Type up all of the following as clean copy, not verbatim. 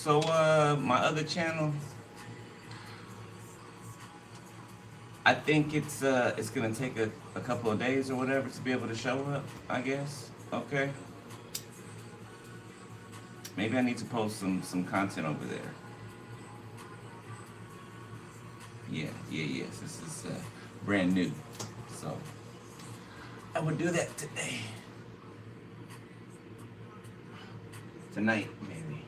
So, my other channel, I think it's gonna take a couple of days or whatever to be able to show up, I guess. Okay. Maybe I need to post some content over there. Yes. This is brand new. So I would do that today. Tonight, maybe.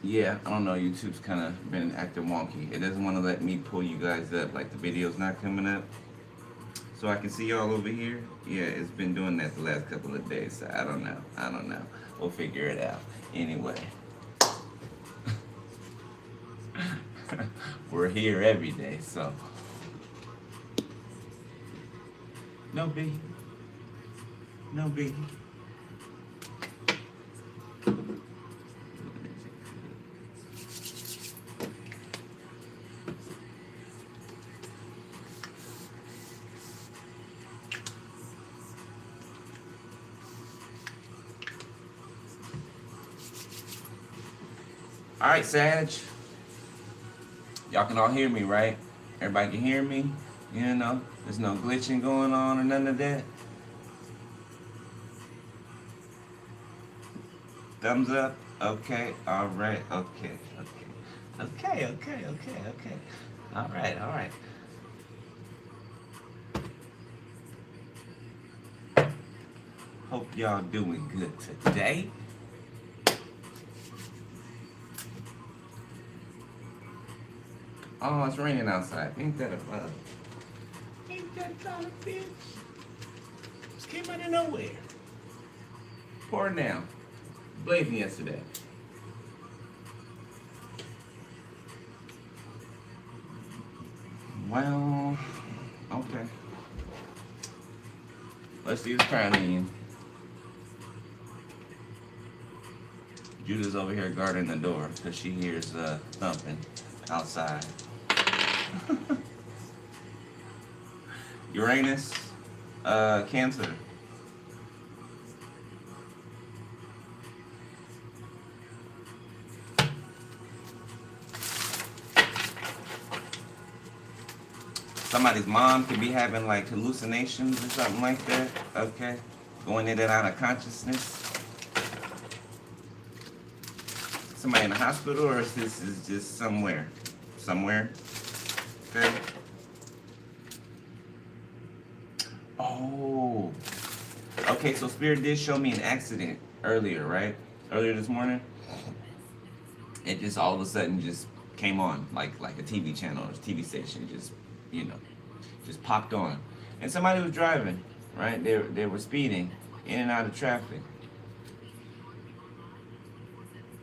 Yeah, I don't know. YouTube's kind of been acting wonky. It doesn't want to let me pull you guys up, like the video's not coming up. So I can see y'all over here. Yeah, it's been doing that the last couple of days. So I don't know. We'll figure it out. Anyway. We're here every day, so. No biggie. No biggie. All right, Sag. Y'all can all hear me, right? Everybody can hear me? You know, there's no glitching going on or none of that. Thumbs up? Okay, all right, okay. All right. Hope y'all doing good today. Oh, it's raining outside. Ain't that a bug? Ain't that a bitch? Just came out of nowhere. Pouring down. Blazing yesterday. Well, okay. Let's use Carnine. Judah's over here guarding the door because she hears thumping outside. Uranus, Cancer. Somebody's mom could be having like hallucinations or something like that. Okay. Going in and out of consciousness. Somebody in the hospital, or is this just somewhere? Somewhere. Okay. Oh. Okay, so Spirit did show me an accident earlier, right? Earlier this morning. It just all of a sudden just came on, like a TV channel or a TV station, just, you know, just popped on. And somebody was driving, right? They were speeding in and out of traffic.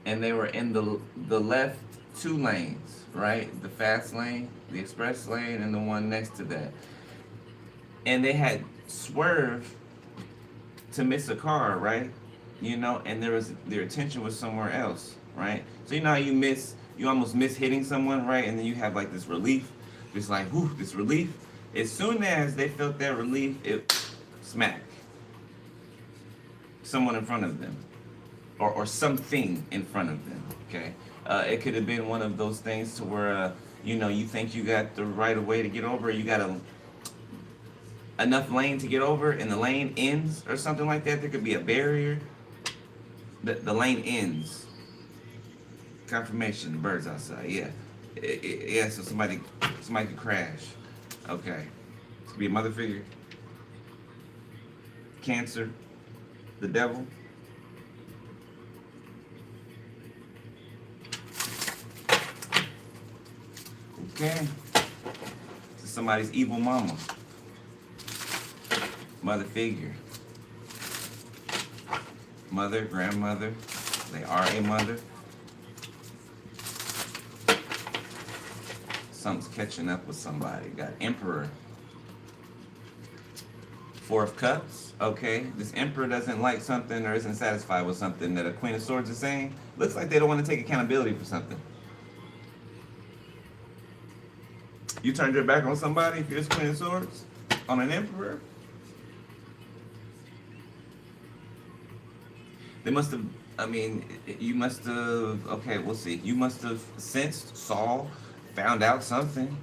And they were in the left 2 lanes, right? The fast lane, the express lane, and the one next to that. And they had swerved to miss a car, right? You know, and their attention was somewhere else, right? So you know how you almost miss hitting someone, right? And then you have like this relief, just like, whew, this relief. As soon as they felt that relief, it smacked someone in front of them. Or something in front of them, okay? It could have been one of those things to where, you know, you think you got the right of way to get over, you got enough lane to get over, and the lane ends, or something like that. There could be a barrier. The lane ends. Confirmation, the birds outside, yeah. Yeah, so somebody could crash. Okay. It could be a mother figure. Cancer. The devil. Okay. To somebody's evil mama. Mother figure. Mother, grandmother. They are a mother. Something's catching up with somebody. Got Emperor. 4 of Cups. Okay. This Emperor doesn't like something or isn't satisfied with something that a Queen of Swords is saying. Looks like they don't want to take accountability for something. You turned your back on somebody if you're this Queen of Swords? On an emperor? They must have, I mean, you must have, okay, we'll see. You must have sensed, saw, found out something.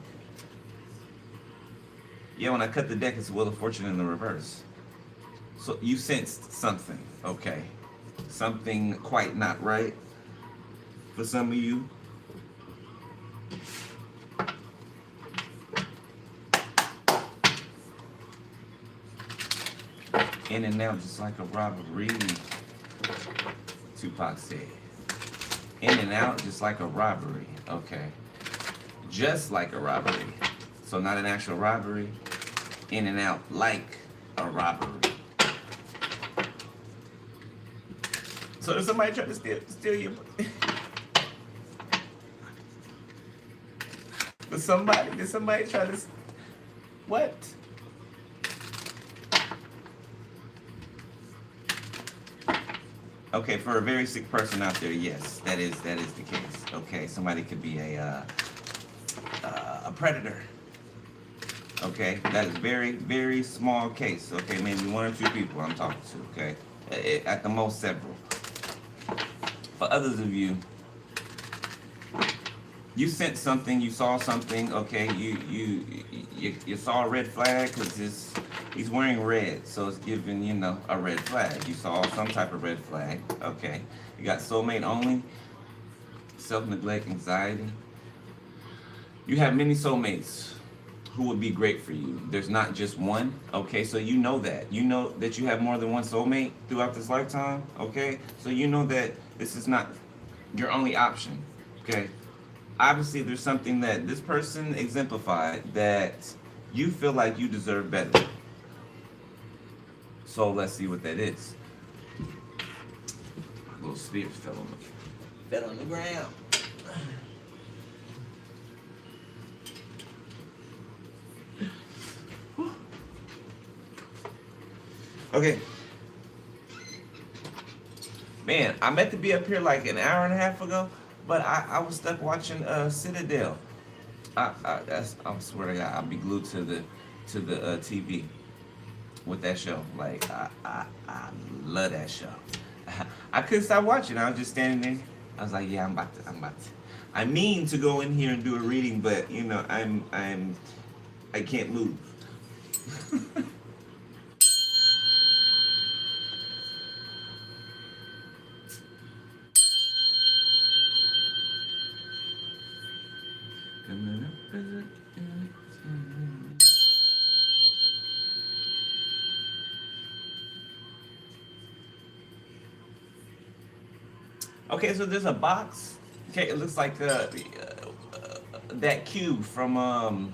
Yeah, when I cut the deck, it's Wheel of Fortune in the reverse. So you sensed something, okay. Something quite not right for some of you. In and out just like a robbery, Tupac said. In and out just like a robbery, okay. Just like a robbery. So not an actual robbery. In and out like a robbery. So did somebody try to steal your... Did somebody try to... What? Okay, for a very sick person out there, yes, that is the case. Okay, somebody could be a predator. Okay, that is very, very small case. Okay, maybe one or two people I'm talking to. Okay, at the most several. For others of you, you sensed something, you saw something. Okay, you saw a red flag because he's wearing red, so it's giving, you know, a red flag. You saw some type of red flag. Okay, you got soulmate only, self-neglect, anxiety. You have many soulmates who would be great for you. There's not just one. Okay, so you know that. You know that you have more than one soulmate throughout this lifetime. Okay, so you know that this is not your only option. Okay, obviously there's something that this person exemplified that you feel like you deserve better. So let's see what that is. A little spirit fell on the ground. Okay. Man, I meant to be up here like an hour and a half ago, but I was stuck watching Citadel. I swear to God, I'll be glued to the TV with that show. Like I love that show. I couldn't stop watching. I was just standing there. I was like, yeah, I'm about to. I mean to go in here and do a reading, but you know, I can't move. Okay, so there's a box. Okay, it looks like that cube from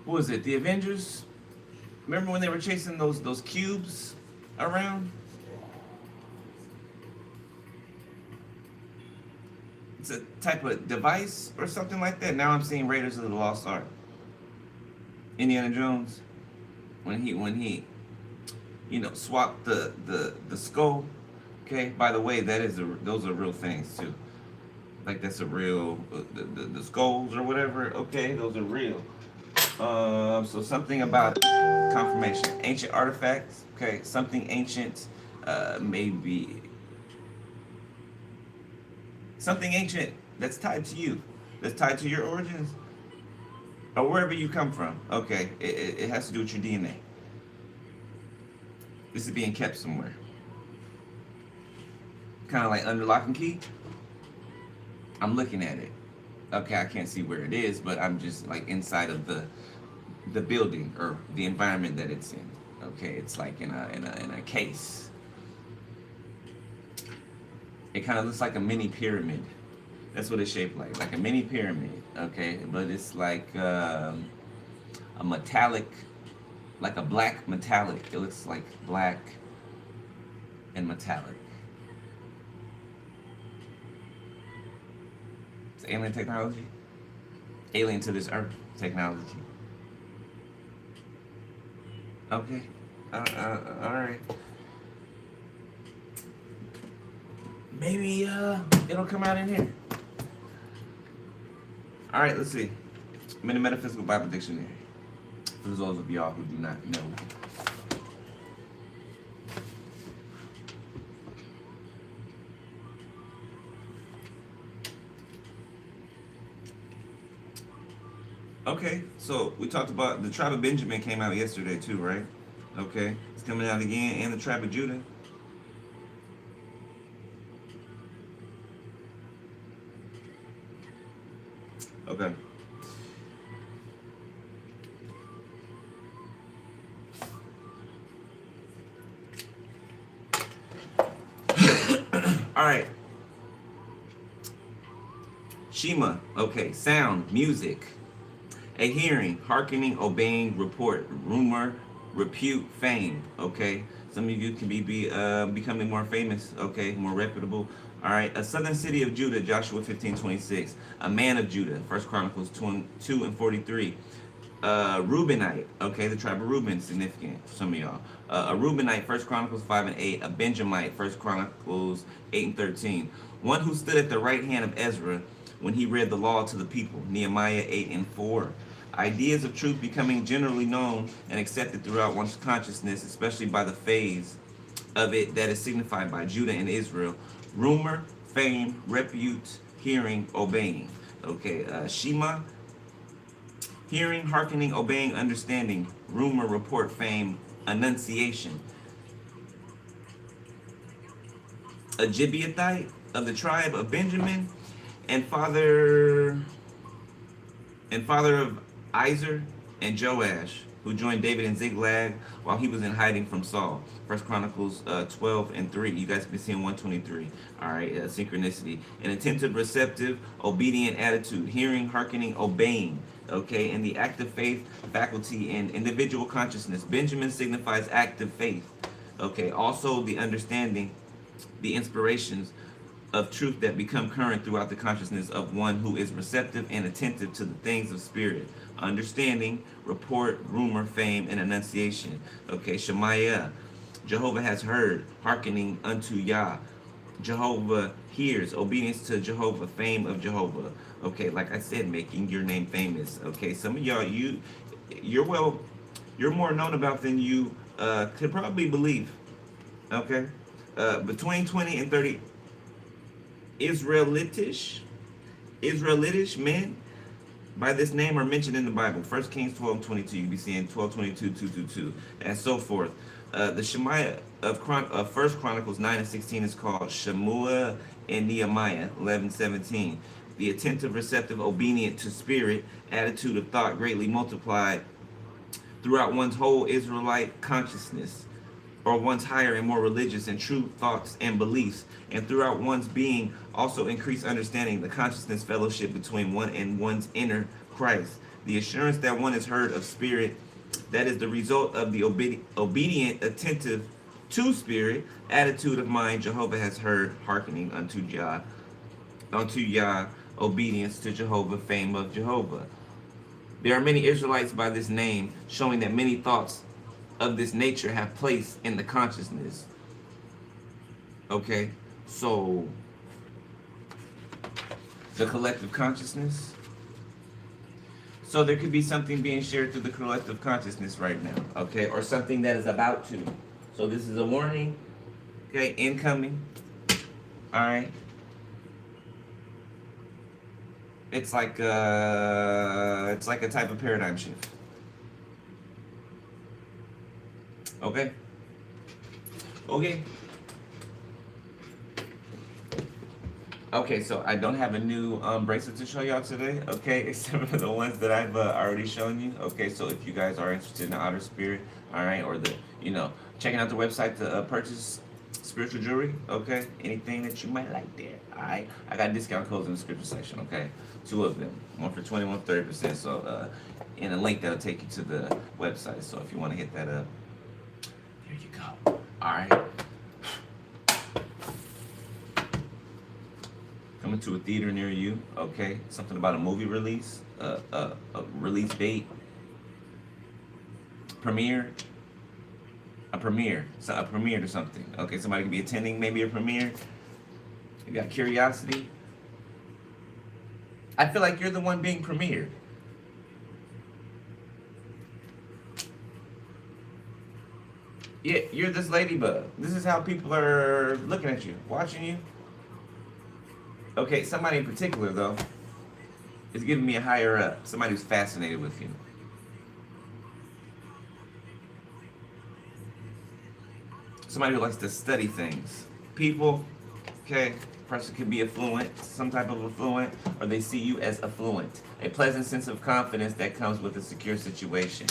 what was it? The Avengers. Remember when they were chasing those cubes around? It's a type of device or something like that. Now I'm seeing Raiders of the Lost Ark. Indiana Jones, when he, you know, swapped the skull. Okay. By the way, those are real things too. Like that's a real the skulls or whatever. Okay, those are real. So something about confirmation, ancient artifacts. Okay, something ancient, maybe something ancient that's tied to you, that's tied to your origins, or wherever you come from. Okay, it has to do with your DNA. This is being kept somewhere. Kind of like under lock and key. I'm looking at it. Okay, I can't see where it is, but I'm just like inside of the building or the environment that it's in. Okay, it's like in a case. It kind of looks like a mini pyramid. That's what it's shaped like a mini pyramid. Okay, but it's like a metallic, like a black metallic. It looks like black and metallic. It's alien technology. Alien to this earth technology. Okay. All right. Maybe it'll come out in here. All right, let's see. I'm in the Metaphysical Bible Dictionary. For those of y'all who do not know. Okay, so we talked about the tribe of Benjamin came out yesterday too, right? Okay, it's coming out again, and the tribe of Judah. Okay. All right. Shema. Okay. Sound, music. A hearing, hearkening, obeying, report, rumor, repute, fame. Okay. Some of you can be becoming more famous. Okay. More reputable. All right. A southern city of Judah, Joshua 15:26. A man of Judah, 1 Chronicles 2:43. Reubenite, okay, the tribe of Reuben, significant for some of y'all. A Reubenite, 1 Chronicles 5:8. A Benjamite, 1 Chronicles 8:13. One who stood at the right hand of Ezra when he read the law to the people, Nehemiah 8:4. Ideas of truth becoming generally known and accepted throughout one's consciousness, especially by the phase of it that is signified by Judah and Israel. Rumor, fame, repute, hearing, obeying. Okay, Shema. Hearing, hearkening, obeying, understanding, rumor, report, fame, annunciation. A Gibeathite of the tribe of Benjamin, and father of Izer and Joash, who joined David in Ziklag while he was in hiding from Saul. 1 Chronicles 12:3. You guys can be seeing 123. All right, synchronicity. An attentive, receptive, obedient attitude. Hearing, hearkening, obeying. Okay, and the active faith faculty and individual consciousness. Benjamin signifies active faith. Okay, also the understanding, the inspirations of truth that become current throughout the consciousness of one who is receptive and attentive to the things of spirit. Understanding, report, rumor, fame, and annunciation. Okay, Shemaiah. Jehovah has heard, hearkening unto Yah. Jehovah hears, obedience to Jehovah, fame of Jehovah. Okay, like I said, making your name famous. Okay, some of y'all, you're more known about than you could probably believe. Okay, between 20 and 30 Israelitish men by this name are mentioned in the Bible. 1 Kings 12:22. You'll be seeing 12:22, 222, and so forth. The Shemaiah of 1 Chronicles 9:16 is called Shemua, and Nehemiah 11:17. The attentive, receptive, obedient to spirit attitude of thought greatly multiplied throughout one's whole Israelite consciousness, or one's higher and more religious and true thoughts and beliefs, and throughout one's being also increased understanding, the consciousness fellowship between one and one's inner Christ, the assurance that one is heard of spirit, that is the result of the obedient, attentive to spirit attitude of mind. Jehovah has heard, hearkening unto Yah, obedience to Jehovah, fame of Jehovah. There are many Israelites by this name, showing that many thoughts of this nature have place in the consciousness. Okay, so the collective consciousness. So there could be something being shared through the collective consciousness right now, okay, or something that is about to. So this is a warning, okay, incoming. All right. It's like a type of paradigm shift. Okay. Okay, so I don't have a new bracelet to show y'all today, okay, except for the ones that I've already shown you. Okay, so if you guys are interested in the outer spirit, all right, or checking out the website to purchase spiritual jewelry, okay, anything that you might like there, all right, I got discount codes in the description section, okay, 2 of them, one for 20, one for 30%, so in a link that'll take you to the website, so if you want to hit that up, there you go, all right. Coming to a theater near you, okay, something about a movie release, a release date, premiere to something. Okay, somebody could be attending maybe a premiere. You got curiosity. I feel like you're the one being premiered. Yeah, you're this ladybug. This is how people are looking at you, watching you. Okay, somebody in particular though is giving me a higher up. Somebody who's fascinated with you. Somebody who likes to study things. People, okay, person could be affluent, some type of affluent, or they see you as affluent. A pleasant sense of confidence that comes with a secure situation.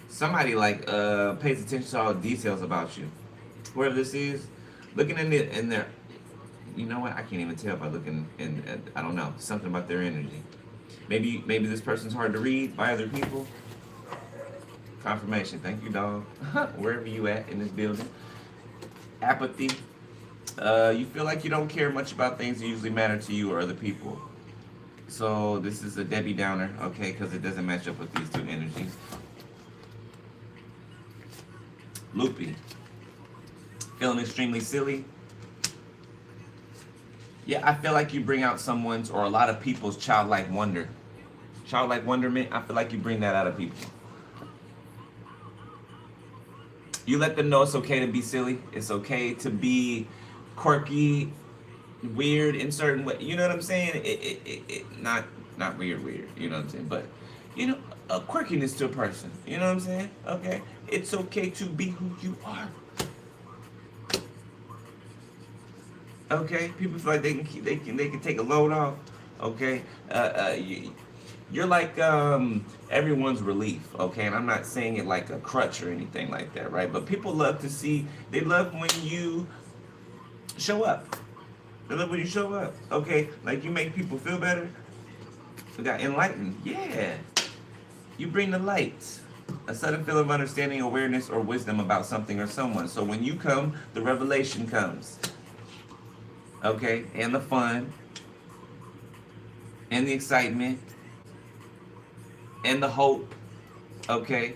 Somebody like pays attention to all the details about you. Whoever this is, looking in their, you know what? I can't even tell by looking in. I don't know, something about their energy. Maybe this person's hard to read by other people. Confirmation. Thank you, dog. Wherever you at in this building. Apathy. You feel like you don't care much about things that usually matter to you or other people. So this is a Debbie Downer, okay, because it doesn't match up with these two energies. Loopy. Feeling extremely silly. Yeah, I feel like you bring out someone's or a lot of people's childlike wonder. Childlike wonderment, I feel like you bring that out of people. You let them know it's okay to be silly. It's okay to be quirky, weird in certain way. You know what I'm saying? Not weird, you know what I'm saying? But, you know, a quirkiness to a person. You know what I'm saying? Okay? It's okay to be who you are. Okay? People feel like they can take a load off. Okay? You're like everyone's relief, okay? And I'm not saying it like a crutch or anything like that, right? But people love to see, they love when you show up. They love when you show up, okay? Like you make people feel better. You got enlightened, yeah. You bring the light. A sudden feeling of understanding, awareness, or wisdom about something or someone. So when you come, the revelation comes. Okay? And the fun. And the excitement. And the hope, okay,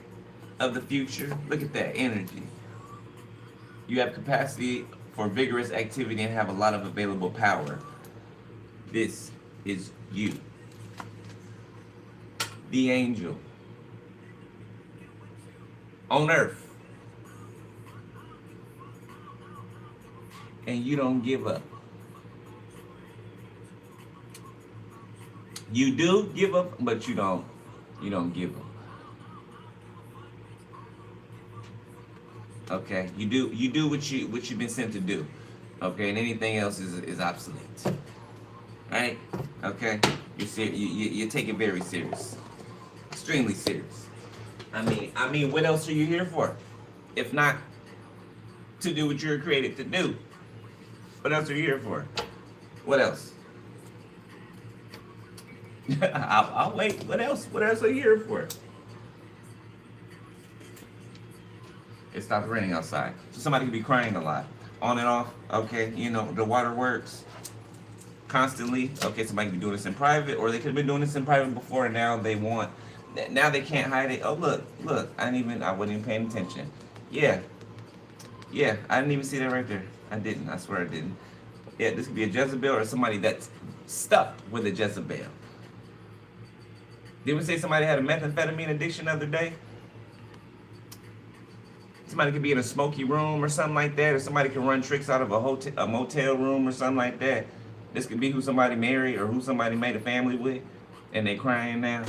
of the future. Look at that energy. You have capacity for vigorous activity and have a lot of available power. This is you. The angel. On earth. And you don't give up. You do give up, but you don't give them. Okay, you do what you've been sent to do. Okay, and anything else is obsolete. Right? Okay, you take it very serious, extremely serious. I mean, what else are you here for? If not to do what you're created to do, what else are you here for? What else? I'll wait. What else? What else are you here for? It stopped raining outside. So somebody could be crying a lot. On and off. Okay, you know, the water works constantly. Okay, somebody could be doing this in private, or they could have been doing this in private before, and now they can't hide it. Oh, look, I wasn't even paying attention. Yeah, I didn't even see that right there. I didn't. I swear I didn't. Yeah, this could be a Jezebel or somebody that's stuck with a Jezebel. Did we say somebody had a methamphetamine addiction the other day? Somebody could be in a smoky room or something like that, or somebody can run tricks out of a motel room or something like that. This could be who somebody married or who somebody made a family with, and they crying now.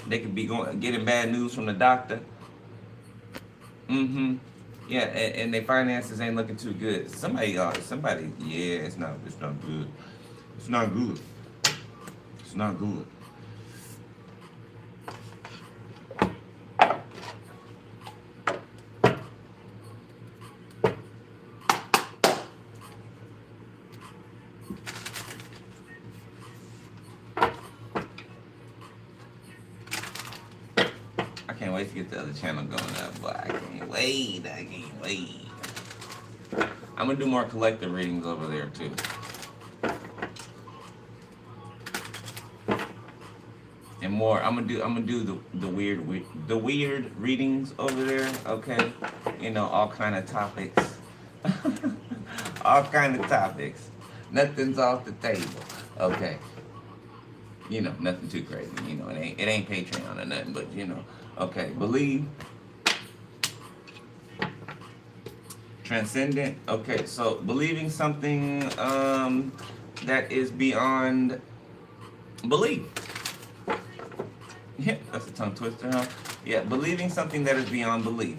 They could be getting bad news from the doctor. Yeah, and their finances ain't looking too good. Somebody, yeah, it's not good. It's not good. It's not good. I can't wait to get the other channel going up, but I can't wait. I'm gonna do more collective readings over there too. And more, I'm gonna do the weird readings over there, okay? You know, all kind of topics. All kind of topics. Nothing's off the table. Okay. You know, nothing too crazy. You know, it ain't Patreon or nothing, but you know, okay, believe. Transcendent. Okay, so believing something that is beyond belief. Yeah, that's a tongue twister, huh? Yeah, believing something that is beyond belief.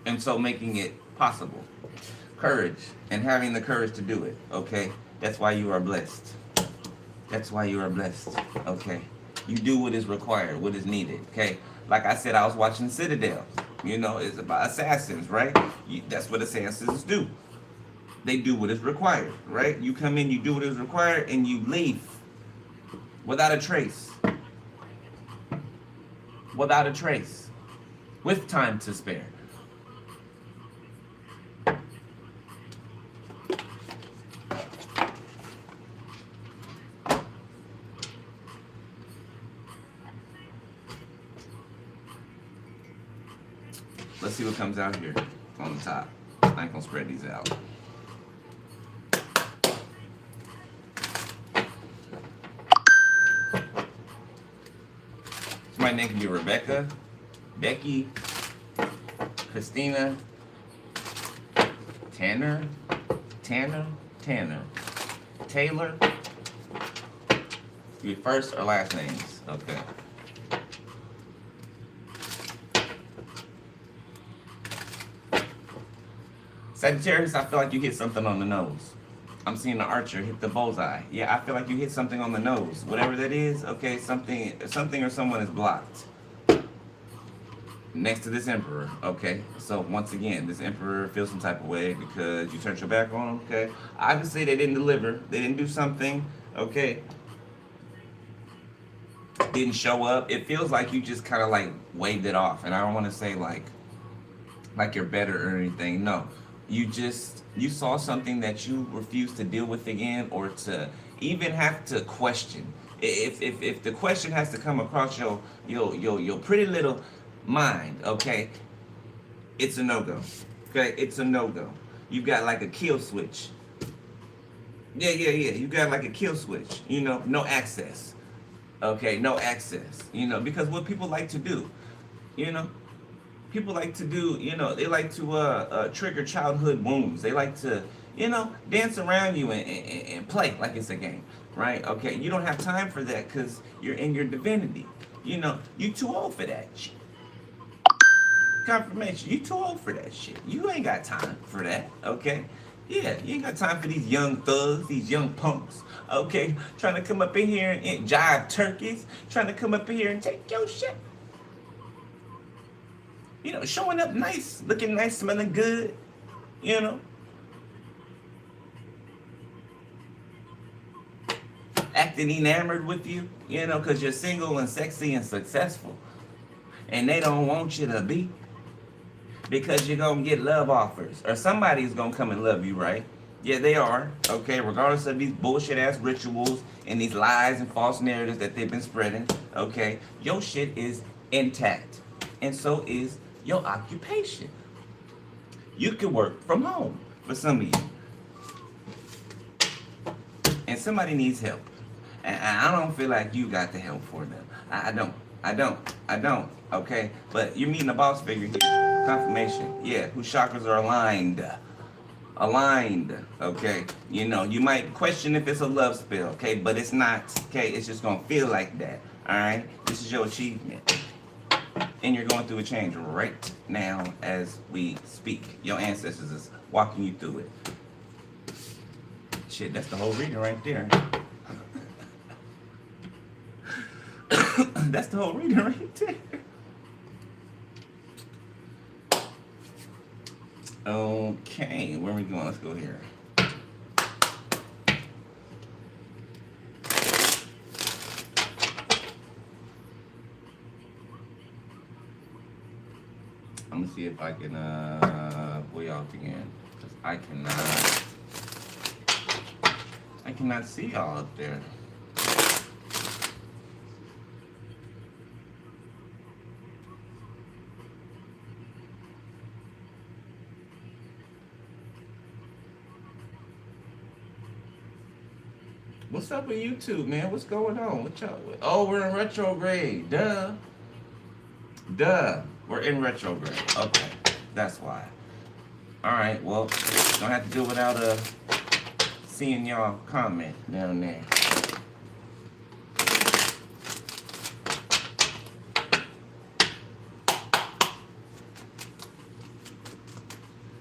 And so making it possible. Courage, and having the courage to do it, okay? That's why you are blessed. That's why you are blessed, okay? You do what is required, what is needed, okay? Like I said, I was watching Citadel. You know, it's about assassins, right? That's what assassins do. They do what is required, right? You come in, you do what is required, and you leave without a trace. Without a trace. With time to spare. Let's see what comes out here on the top. I ain't gonna spread these out. My name can be Rebecca, Becky, Christina, Tanner, Taylor. Your first or last names, okay. Sagittarius, I feel like you hit something on the nose. I'm seeing the archer hit the bullseye. Yeah, I feel like you hit something on the nose. Whatever that is, okay, something or someone is blocked. Next to this emperor, okay? So once again, this emperor feels some type of way because you turned your back on him, okay? Obviously, they didn't deliver. They didn't do something, okay? Didn't show up. It feels like you just kind of like waved it off. And I don't want to say like you're better or anything. No. You saw something that you refused to deal with again, or to even have to question. If the question has to come across your pretty little mind, okay, it's a no-go. Okay, it's a no-go. You got like a kill switch. Yeah. You got like a kill switch. You know, no access. Okay, no access. You know, because what people like to do, you know, people like to do, you know, they like to trigger childhood wounds. They like to, you know, dance around you and play like it's a game, right? Okay, you don't have time for that because you're in your divinity. You know, you too old for that shit. Confirmation, you too old for that shit. You ain't got time for that, okay? Yeah, you ain't got time for these young thugs, these young punks, okay? Trying to come up in here and jive turkeys, trying to come up in here and take your shit. You know, showing up nice, looking nice, smelling good, you know. Acting enamored with you, you know, because you're single and sexy and successful. And they don't want you to be. Because you're going to get love offers. Or somebody's going to come and love you, right? Yeah, they are. Okay, regardless of these bullshit-ass rituals and these lies and false narratives that they've been spreading. Okay, your shit is intact. And so is your occupation. You can work from home for some of you. And somebody needs help. And I don't feel like you got the help for them. I don't. Okay? But you're meeting a boss figure here. Confirmation. Yeah, whose chakras are aligned. Okay? You know, you might question if it's a love spell, okay? But it's not, okay? It's just gonna feel like that. Alright? This is your achievement. And you're going through a change right now as we speak. Your ancestors is walking you through it. Shit, that's the whole reading right there. That's the whole reading right there. Okay, where are we going? Let's go here. I'm gonna see if I can pull y'all up again, because I cannot see y'all up there. What's up with YouTube, man? What's going on? What y'all? Oh, we're in retrograde. Duh. Duh. We're in retrograde. Okay. That's why. Alright, well, don't have to do without seeing y'all comment down there.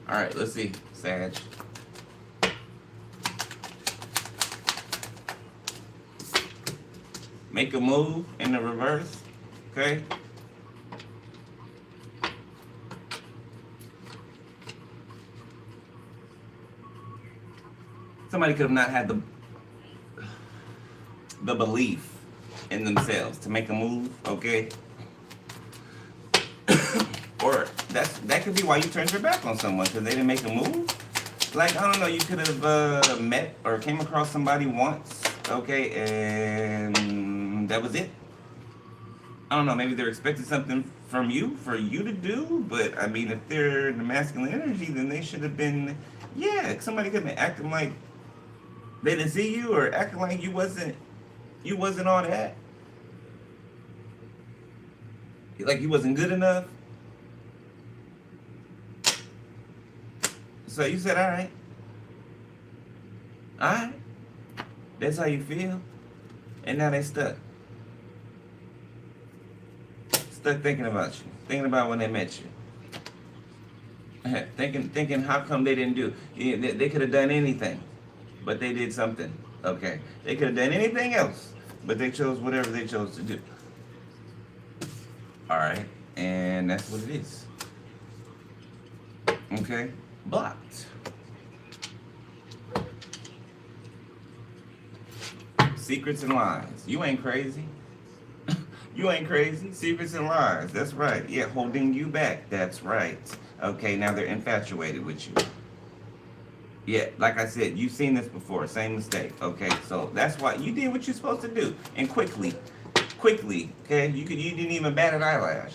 Alright, let's see, Sag. Make a move in the reverse, okay? Somebody could have not had the belief in themselves to make a move, okay? Or that could be why you turned your back on someone, because they didn't make a move. Like, I don't know, you could have met or came across somebody once, okay, and that was it. I don't know, maybe they're expecting something from you for you to do, but I mean, if they're in the masculine energy, then they should have been, yeah, somebody could have been acting like they didn't see you, or acting like you wasn't all that. Like you wasn't good enough. So you said, all right, that's how you feel, and now they stuck thinking about you, thinking about when they met you, thinking how come they didn't do, they could have done anything, but they did something, okay, they could have done anything else, but they chose whatever they chose to do, all right, and that's what it is, okay. Blocked. Secrets and lies. You ain't crazy. You ain't crazy. Secrets and lies. That's right. Yeah, holding you back. That's right. Okay, now they're infatuated with you. Yeah, like I said, you've seen this before. Same mistake. Okay, so that's why you did what you're supposed to do. And quickly. Okay, you didn't even bat an eyelash.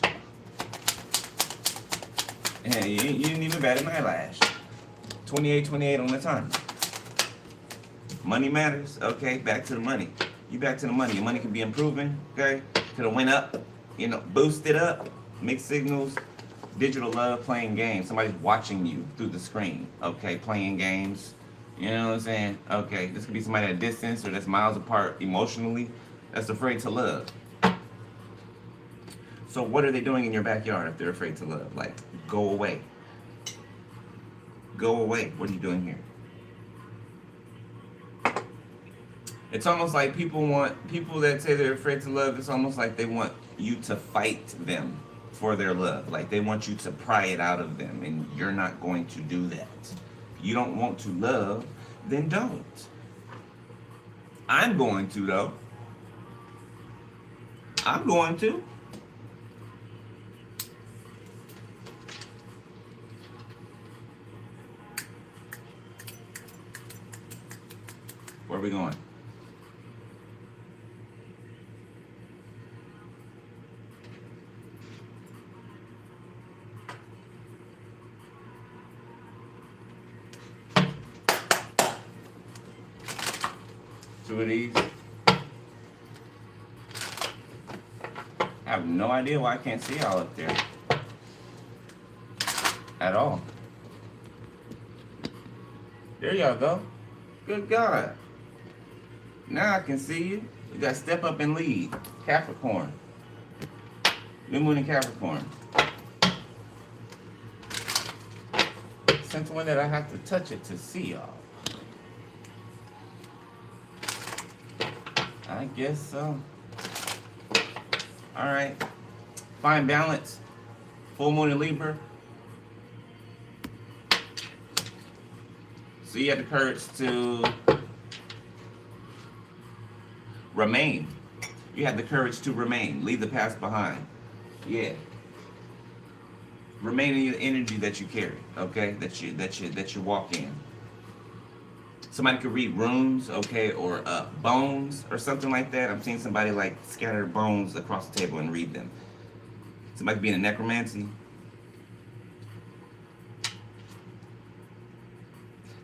Yeah, you didn't even bat an eyelash. 28 on the time. Money matters. Okay, back to the money. You back to the money. Your money can be improving. Okay, could have went up. Boosted up. Mixed signals. Digital love, playing games. Somebody's watching you through the screen. Okay, playing games. You know what I'm saying? Okay, this could be somebody at a distance or that's miles apart emotionally. That's afraid to love. So what are they doing in your backyard if they're afraid to love? Like, go away. Go away. What are you doing here? It's almost like people that say they're afraid to love, it's almost like they want you to fight them for their love. Like they want you to pry it out of them, and you're not going to do that. If you don't want to love, then don't. I'm going to, though. I'm going to. Where are we going? Two of these. I have no idea why I can't see y'all up there. At all. There y'all go. Good God. Now I can see you. You got to step up and lead. Capricorn. New moon in Capricorn. Since when did I have to touch it to see y'all? I guess so. Alright. Find balance. Full moon in Libra. So you have the courage to remain. You have the courage to remain. Leave the past behind. Yeah. Remain in the energy that you carry, okay? That you walk in. Somebody could read runes, okay, or bones or something like that. I'm seeing somebody like scatter bones across the table and read them. Somebody could be in a necromancy.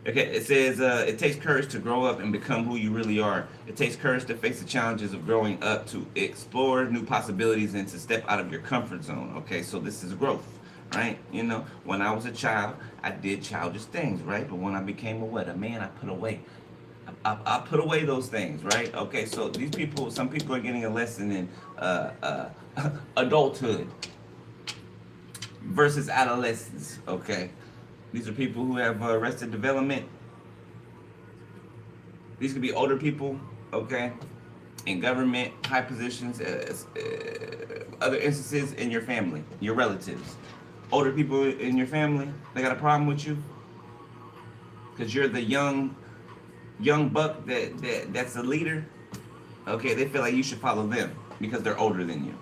Okay, it says it takes courage to grow up and become who you really are. It takes courage to face the challenges of growing up, to explore new possibilities, and to step out of your comfort zone. Okay, so this is growth, right? You know, when I was a child, I did childish things, right? But when I became a man, I put away. I put away those things, right? Okay, so these people, some people are getting a lesson in adulthood versus adolescence. Okay, these are people who have arrested development. These could be older people, okay, in government, high positions, other instances in your family, your relatives. Older people in your family, they got a problem with you because you're the young buck that's the leader. Okay, they feel like you should follow them because they're older than you.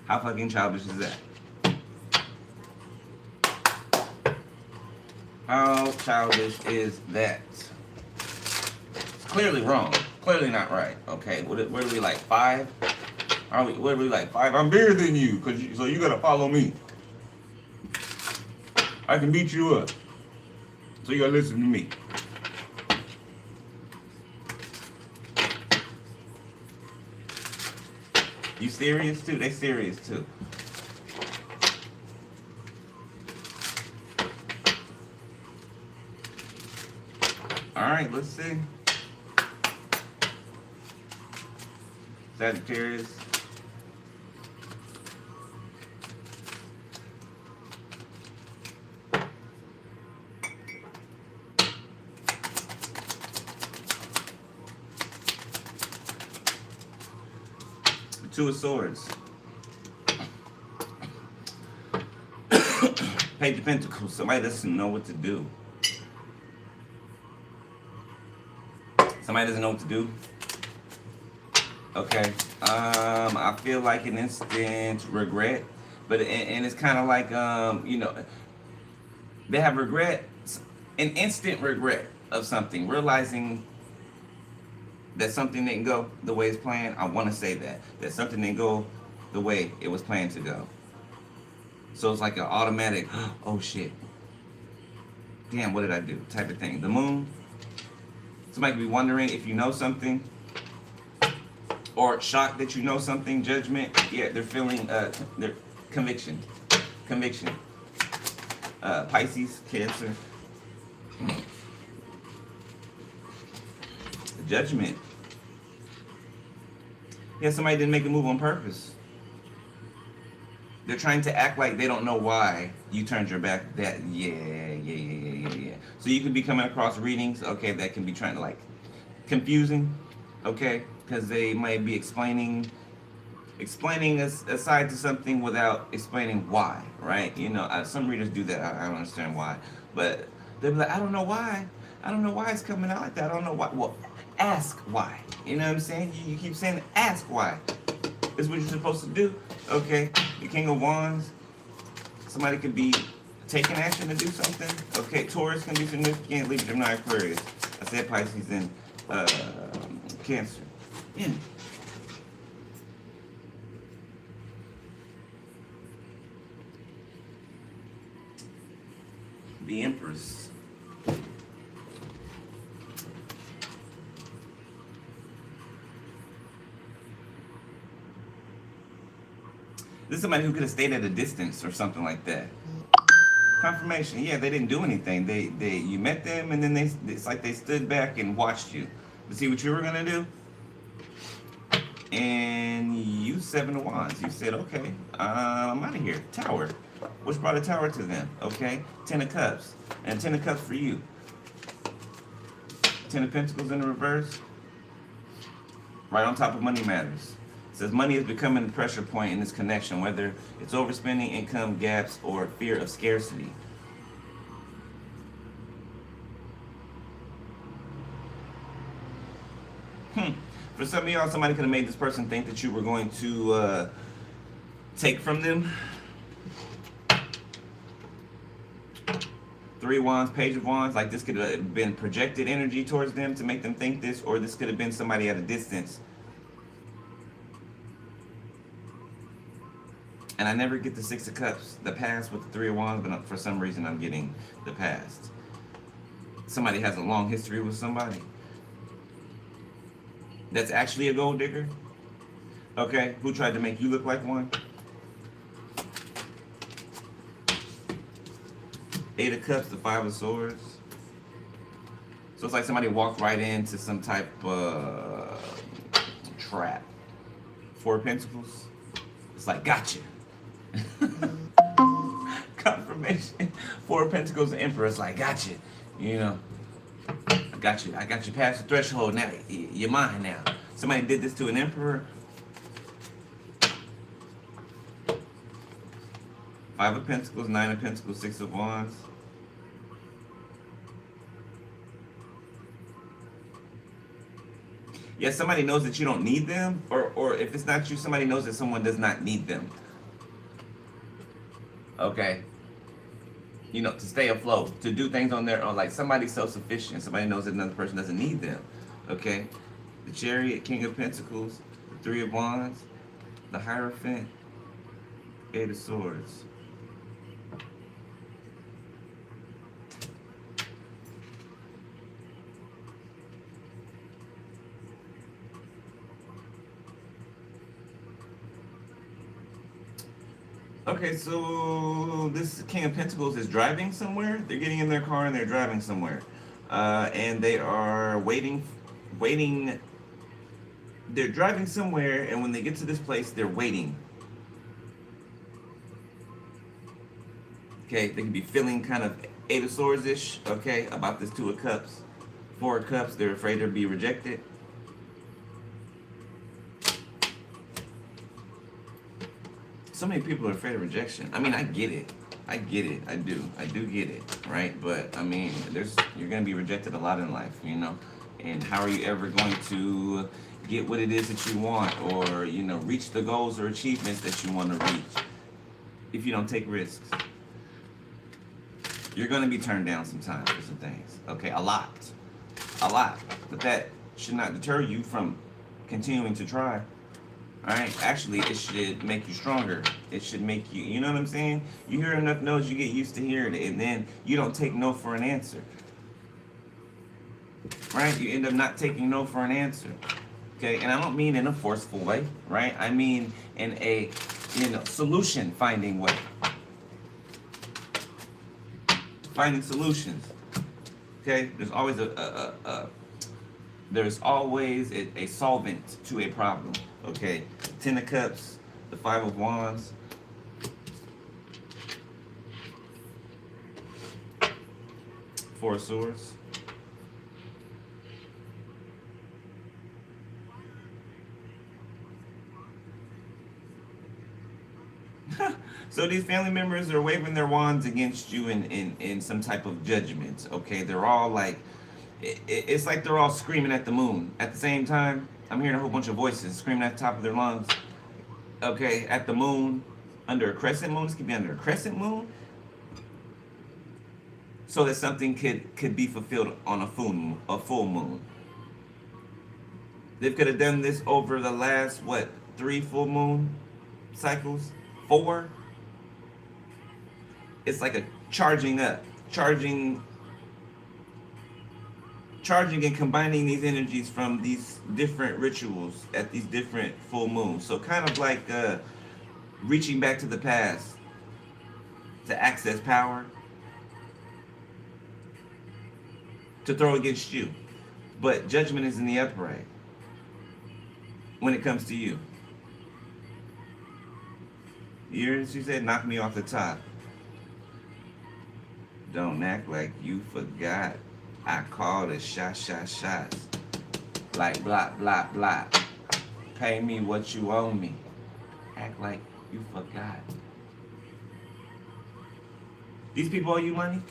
How fucking childish is that? How childish is that? It's clearly wrong. Clearly not right. Okay, what are we like 5? What are we like 5? I'm bigger than you, so you gotta follow me. I can beat you up, so you gotta listen to me. You serious too? They serious too. All right, let's see. Sagittarius. Two of Swords. Page of Pentacles. Somebody doesn't know what to do. Somebody doesn't know what to do. Okay. I feel like an instant regret, but and it's kind of like you know, they have regret, an instant regret of something, realizing that something didn't go the way it's planned. I want to say that something didn't go the way it was planned to go. So it's like an automatic, oh shit, damn, what did I do? Type of thing. The Moon. Somebody could be wondering if you know something, or shocked that you know something. Judgment. Yeah, they're feeling their conviction. Pisces, Cancer. Judgment. Yeah, somebody didn't make a move on purpose. They're trying to act like they don't know why you turned your back. Yeah. So you could be coming across readings, okay, that can be trying to like confusing, okay, because they might be explaining a side to something without explaining why, right? You know, some readers do that. I don't understand why, but they'll be like, I don't know why it's coming out like that. I don't know why. Well, ask why. You know what I'm saying? You keep saying ask why. It's what you're supposed to do. Okay, the King of Wands. Somebody could be taking action to do something. Okay, Taurus can be significant. Libra, Gemini, Aquarius. I said Pisces and Cancer. Yeah. The Empress. This is somebody who could have stayed at a distance or something like that. Confirmation. Yeah, they didn't do anything. You met them and then it's like they stood back and watched you to see what you were gonna do. And you 7 of Wands. You said, okay, I'm out of here. Tower. Which brought a Tower to them? Okay, 10 of Cups. And 10 of Cups for you. 10 of Pentacles in the reverse. Right on top of Money Matters. It says money is becoming the pressure point in this connection, whether it's overspending, income gaps, or fear of scarcity. For some of y'all, somebody could have made this person think that you were going to take from them. 3 of Wands, Page of Wands, like this could have been projected energy towards them to make them think this, or this could have been somebody at a distance. And I never get the 6 of Cups, the past with the 3 of Wands, but for some reason I'm getting the past. somebody has a long history with somebody that's actually a gold digger, okay, who tried to make you look like one. 8 of Cups, the 5 of Swords. So it's like somebody walked right into some type of trap. 4 of Pentacles. It's like, gotcha. Confirmation. 4 of Pentacles, the Emperor. It's like, gotcha. You know, I got you. I got you past the threshold. Now you're mine now. Somebody did this to an Emperor. 5 of Pentacles, 9 of Pentacles, 6 of Wands. Yeah, somebody knows that you don't need them, or if it's not you, somebody knows that someone does not need them. Okay. You know, to stay afloat, to do things on their own. Like somebody's self-sufficient. Somebody knows that another person doesn't need them. Okay. The Chariot, King of Pentacles, the 3 of Wands, the Hierophant, 8 of Swords. Okay, so this King of Pentacles is driving somewhere. They're getting in their car and they're driving somewhere. And they are waiting. They're driving somewhere, and when they get to this place, they're waiting. Okay, they can be feeling kind of 8 of Swords-ish, okay, about this 2 of Cups. 4 of Cups, they're afraid to be rejected. So many people are afraid of rejection. I mean, I get it. I get it. I do get it, right? But I mean, you're gonna be rejected a lot in life, you know. And how are you ever going to get what it is that you want, or you know, reach the goals or achievements that you want to reach if you don't take risks? You're gonna be turned down sometimes for some things. Okay, a lot. But that should not deter you from continuing to try. Alright, actually it should make you stronger. It should make you, you know what I'm saying? You hear enough no's, you get used to hearing it, and then you don't take no for an answer. Right? You end up not taking no for an answer. Okay, and I don't mean in a forceful way, right? I mean in a, you know, solution finding way. Finding solutions. Okay? There's always a solvent to a problem. Okay, 10 of Cups, the 5 of Wands. Four of Swords. So these family members are waving their wands against you in some type of judgment. Okay, they're all like, it's like they're all screaming at the moon at the same time. I'm hearing a whole bunch of voices screaming at the top of their lungs. Okay, at the moon, under a crescent moon. This could be under a crescent moon, so that something could be fulfilled on a full moon. They could have done this over the last 3 full moon cycles, 4. It's like a charging and combining these energies from these different rituals at these different full moons. So kind of like reaching back to the past to access power, to throw against you. But judgment is in the upright when it comes to you. You hear what she said? Knock me off the top. Don't act like you forgot. I call the shots. Like blah, blah, blah. Pay me what you owe me. Act like you forgot. These people owe you money?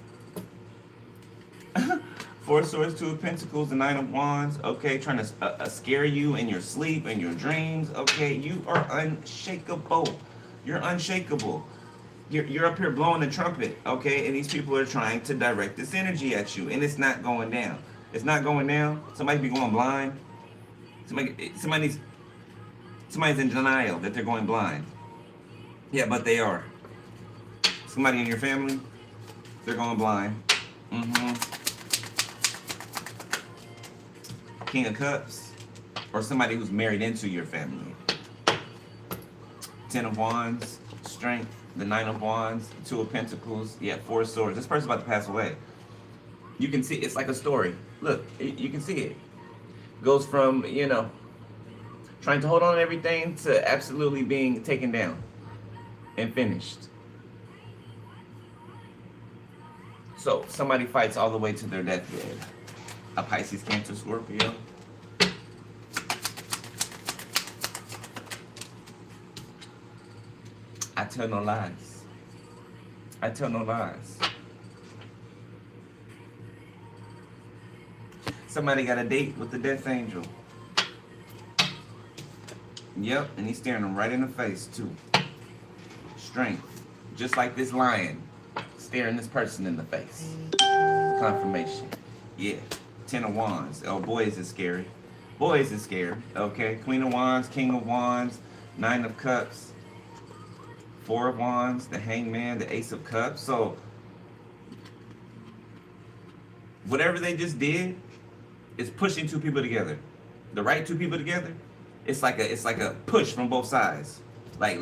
4 of Swords, 2 of Pentacles, the 9 of Wands. Okay, trying to scare you in your sleep and your dreams. Okay, you are unshakable. You're unshakable. You're up here blowing the trumpet, okay? And these people are trying to direct this energy at you, and it's not going down. It's not going down. Somebody be going blind. Somebody's in denial that they're going blind. Yeah, but they are. Somebody in your family, they're going blind. King of Cups, or somebody who's married into your family. 10 of Wands, strength. The 9 of Wands, 2 of Pentacles, yeah, 4 of Swords. This person's about to pass away. You can see, it's like a story. Look, you can see it. Goes from, you know, trying to hold on to everything to absolutely being taken down and finished. So, somebody fights all the way to their deathbed. A Pisces, Cancer, Scorpio. I tell no lies. I tell no lies. Somebody got a date with the death angel. Yep, and he's staring them right in the face too. Strength. Just like this lion staring this person in the face. Confirmation. Yeah. 10 of Wands. Oh, boy, is it scary. Boy, is it scary. Okay. Queen of Wands, King of Wands, 9 of Cups, 4 of Wands, the Hangman, the Ace of Cups. So, whatever they just did is pushing two people together. The right two people together, it's like a push from both sides. Like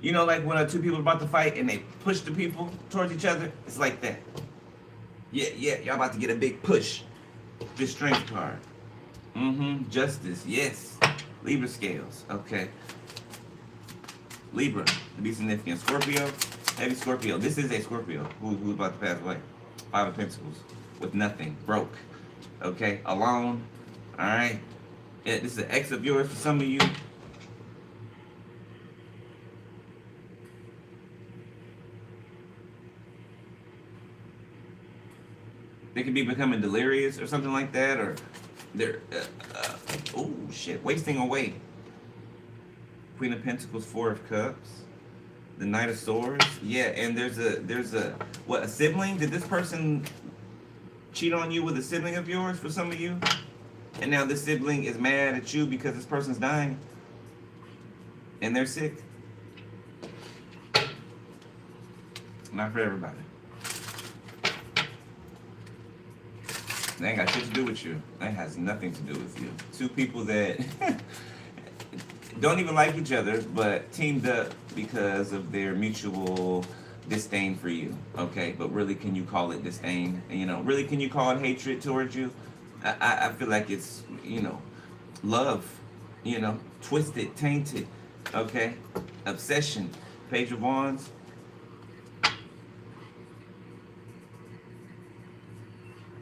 you know, like when two people are about to fight and they push the people towards each other, it's like that. Yeah, y'all about to get a big push. This strength card. Justice, yes. Libra scales, okay. Libra, to be significant. Scorpio, heavy Scorpio. This is a Scorpio who's about to pass away. 5 of Pentacles, with nothing, broke, okay, alone, all right. Yeah, this is an ex of yours for some of you. They could be becoming delirious or something like that, or they're, oh shit, wasting away. Queen of Pentacles, 4 of Cups, the Knight of Swords. Yeah, and there's a what, a sibling? Did this person cheat on you with a sibling of yours for some of you? And now this sibling is mad at you because this person's dying and they're sick. Not for everybody. That ain't got shit to do with you. That has nothing to do with you. Two people that don't even like each other, but teamed up because of their mutual disdain for you. Okay, but really, can you call it disdain? You know, really, can you call it hatred towards you? I feel like it's, you know, love, you know, twisted, tainted, okay? Obsession. Page of Wands.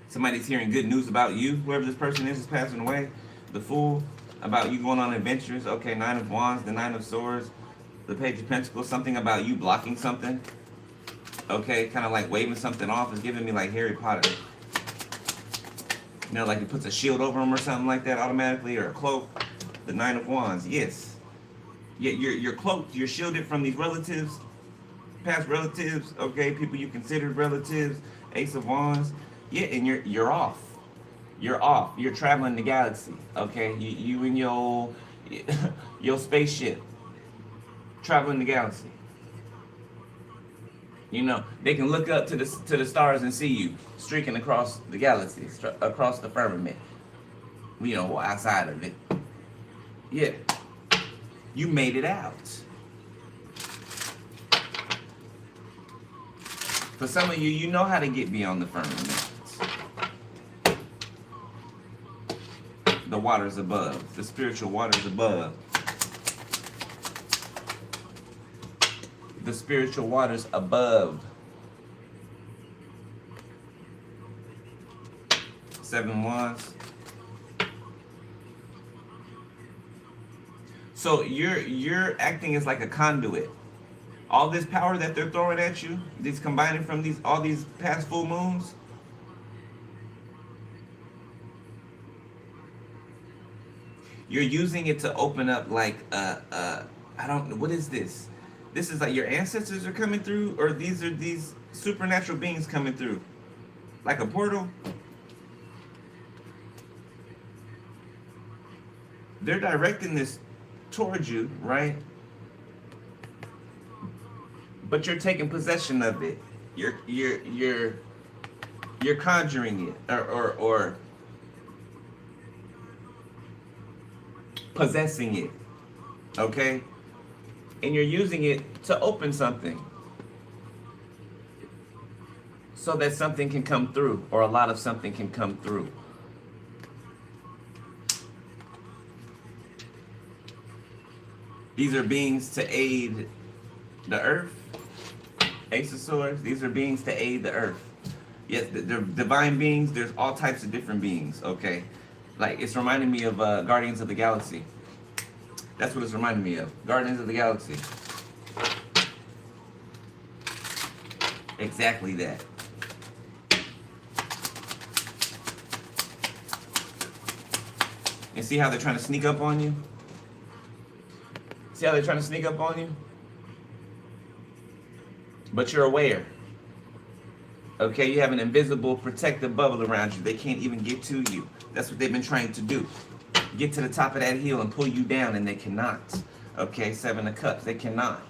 Somebody's hearing good news about you. Whoever this person is passing away. The Fool. About you going on adventures. Okay, 9 of Wands, the 9 of Swords, the Page of Pentacles. Something about you blocking something. Okay, kind of like waving something off. Is giving me like Harry Potter. You know, like he puts a shield over him or something like that automatically, or a cloak. The 9 of Wands, yes. Yeah, you're cloaked, you're shielded from these relatives, past relatives, okay, people you considered relatives. Ace of Wands, yeah, and you're off. You're off. You're traveling the galaxy, okay? You in your spaceship, traveling the galaxy. You know, they can look up to the stars and see you streaking across the galaxy, across the firmament. You know, outside of it. Yeah. You made it out. For some of you, you know how to get beyond the firmament. The waters above. The spiritual waters above. The spiritual waters above. 7 Wands. So you're acting as like a conduit. All this power that they're throwing at you, these combining from all these past full moons, you're using it to open up like I don't know, what is this? This is like your ancestors are coming through, or these are these supernatural beings coming through, like a portal. They're directing this towards you, right? But you're taking possession of it. You're conjuring it, or possessing it, okay? And you're using it to open something so that something can come through, or a lot of something can come through. These are beings to aid the earth. Ace of Swords, these are beings to aid the earth. Yes, they're divine beings. There's all types of different beings, okay? Like, it's reminding me of Guardians of the Galaxy. That's what it's reminding me of. Guardians of the Galaxy. Exactly that. And see how they're trying to sneak up on you? See how they're trying to sneak up on you? But you're aware. Okay, you have an invisible protective bubble around you. They can't even get to you. That's what they've been trying to do. Get to the top of that hill and pull you down, and they cannot. Okay, Seven of Cups, they cannot.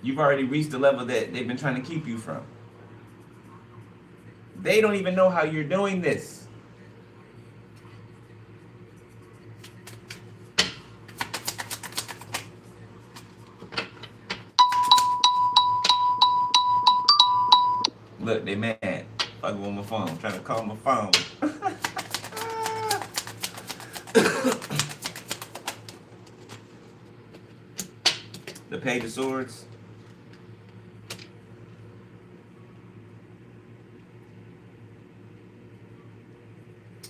You've already reached the level that they've been trying to keep you from. They don't even know how you're doing this. Look, they mad. Fucking with my phone. I'm trying to call my phone. The Page of Swords.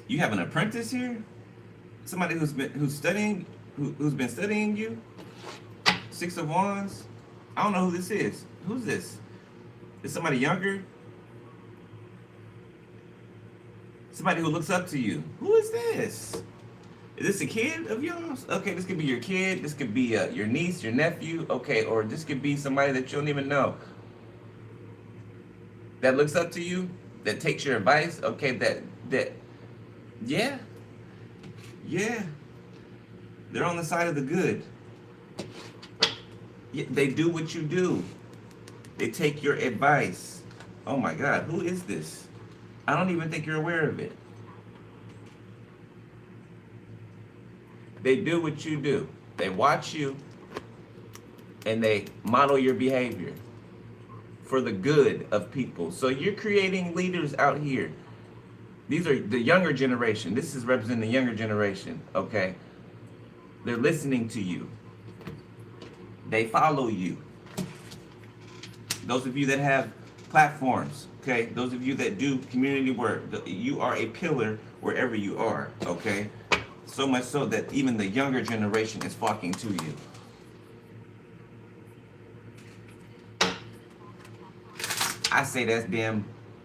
You have an apprentice here? Somebody who's been studying you? Six of Wands. I don't know who this is. Who's this? Is somebody younger? Somebody who looks up to you. Who is this? Is this a kid of yours? Okay, this could be your kid. This could be your niece, your nephew. Okay, or this could be somebody that you don't even know. That looks up to you. That takes your advice. Okay, yeah. They're on the side of the good. Yeah, they do what you do. They take your advice. Oh my God, who is this? I don't even think you're aware of it. They do what you do. They watch you and they model your behavior for the good of people. So you're creating leaders out here. These are the younger generation. This is representing the younger generation, okay? They're listening to you. They follow you. Those of you that have platforms, okay? Those of you that do community work, you are a pillar wherever you are, okay? So much so that even the younger generation is flocking to you. I say that's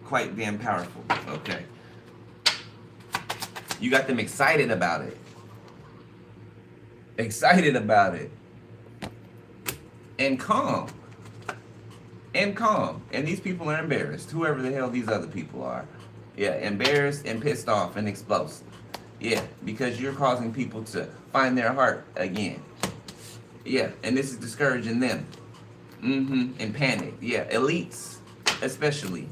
quite damn powerful, okay? You got them excited about it. Excited about it. And calm. And these people are embarrassed. Whoever the hell these other people are. Yeah, embarrassed and pissed off and explosive. Yeah, because you're causing people to find their heart again. Yeah, and this is discouraging them. And panic. Yeah, elites especially.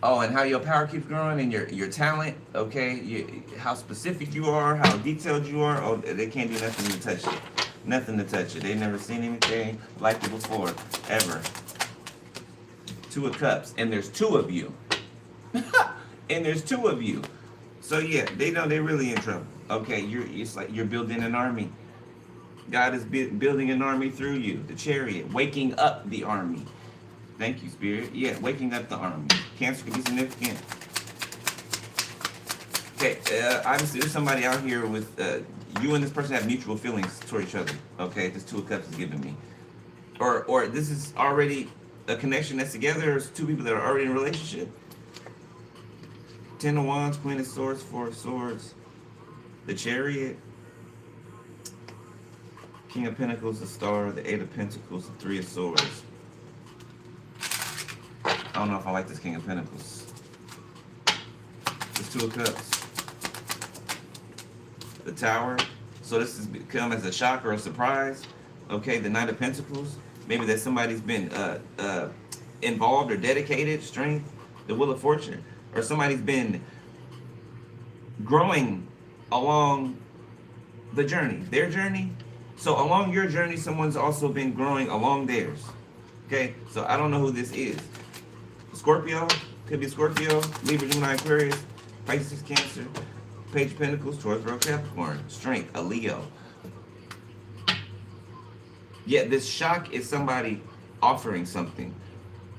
Oh, and how your power keeps growing and your talent, okay? How specific you are, how detailed you are. Oh, they can't do nothing to touch it. Nothing to touch it. They've never seen anything like it before, ever. Two of Cups, and there's two of you. And there's two of you. So yeah, they know they're really in trouble. Okay, it's like you're building an army. God is building an army through you. The Chariot, waking up the army. Thank you, Spirit. Yeah, waking up the army. Cancer could be significant. Okay, obviously there's somebody out here with, you and this person have mutual feelings toward each other. Okay, this Two of Cups is giving me. Or this is already a connection that's together. There's two people that are already in a relationship. Ten of Wands, Queen of Swords, Four of Swords. The Chariot. King of Pentacles, the Star. The Eight of Pentacles, the Three of Swords. I don't know if I like this King of Pentacles. This Two of Cups. The Tower. So this has become as a shock or a surprise. Okay, the Knight of Pentacles. Maybe that somebody's been involved or dedicated. Strength. The Wheel of Fortune. Or somebody's been growing along the journey, their journey. So along your journey, someone's also been growing along theirs. Okay, so I don't know who this is. Scorpio, could be Scorpio, Libra, Gemini, Aquarius, Pisces, Cancer, Page of Pentacles, Taurus, Virgo, Capricorn, Strength, a Leo. Yeah, this shock is somebody offering something.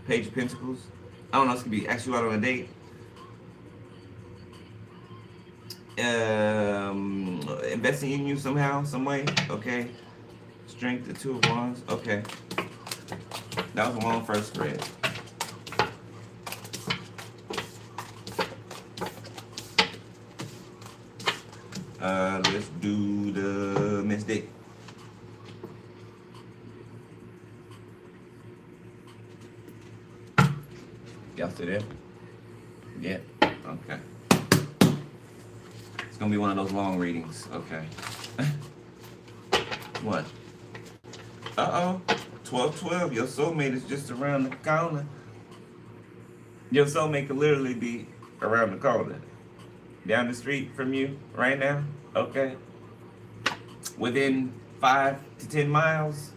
Page of Pentacles. I don't know, this could be ask you out on a date. Investing in you somehow, some way. Okay. Strength, the Two of Wands. Okay. That was a long first spread. Let's do the Mystic. Y'all still there? Yeah. Okay. It's gonna be one of those long readings. Okay. What? Uh-oh. 12-12. Your soulmate is just around the corner. Your soulmate could literally be around the corner. Down the street from you right now. Okay. Within 5 to 10 miles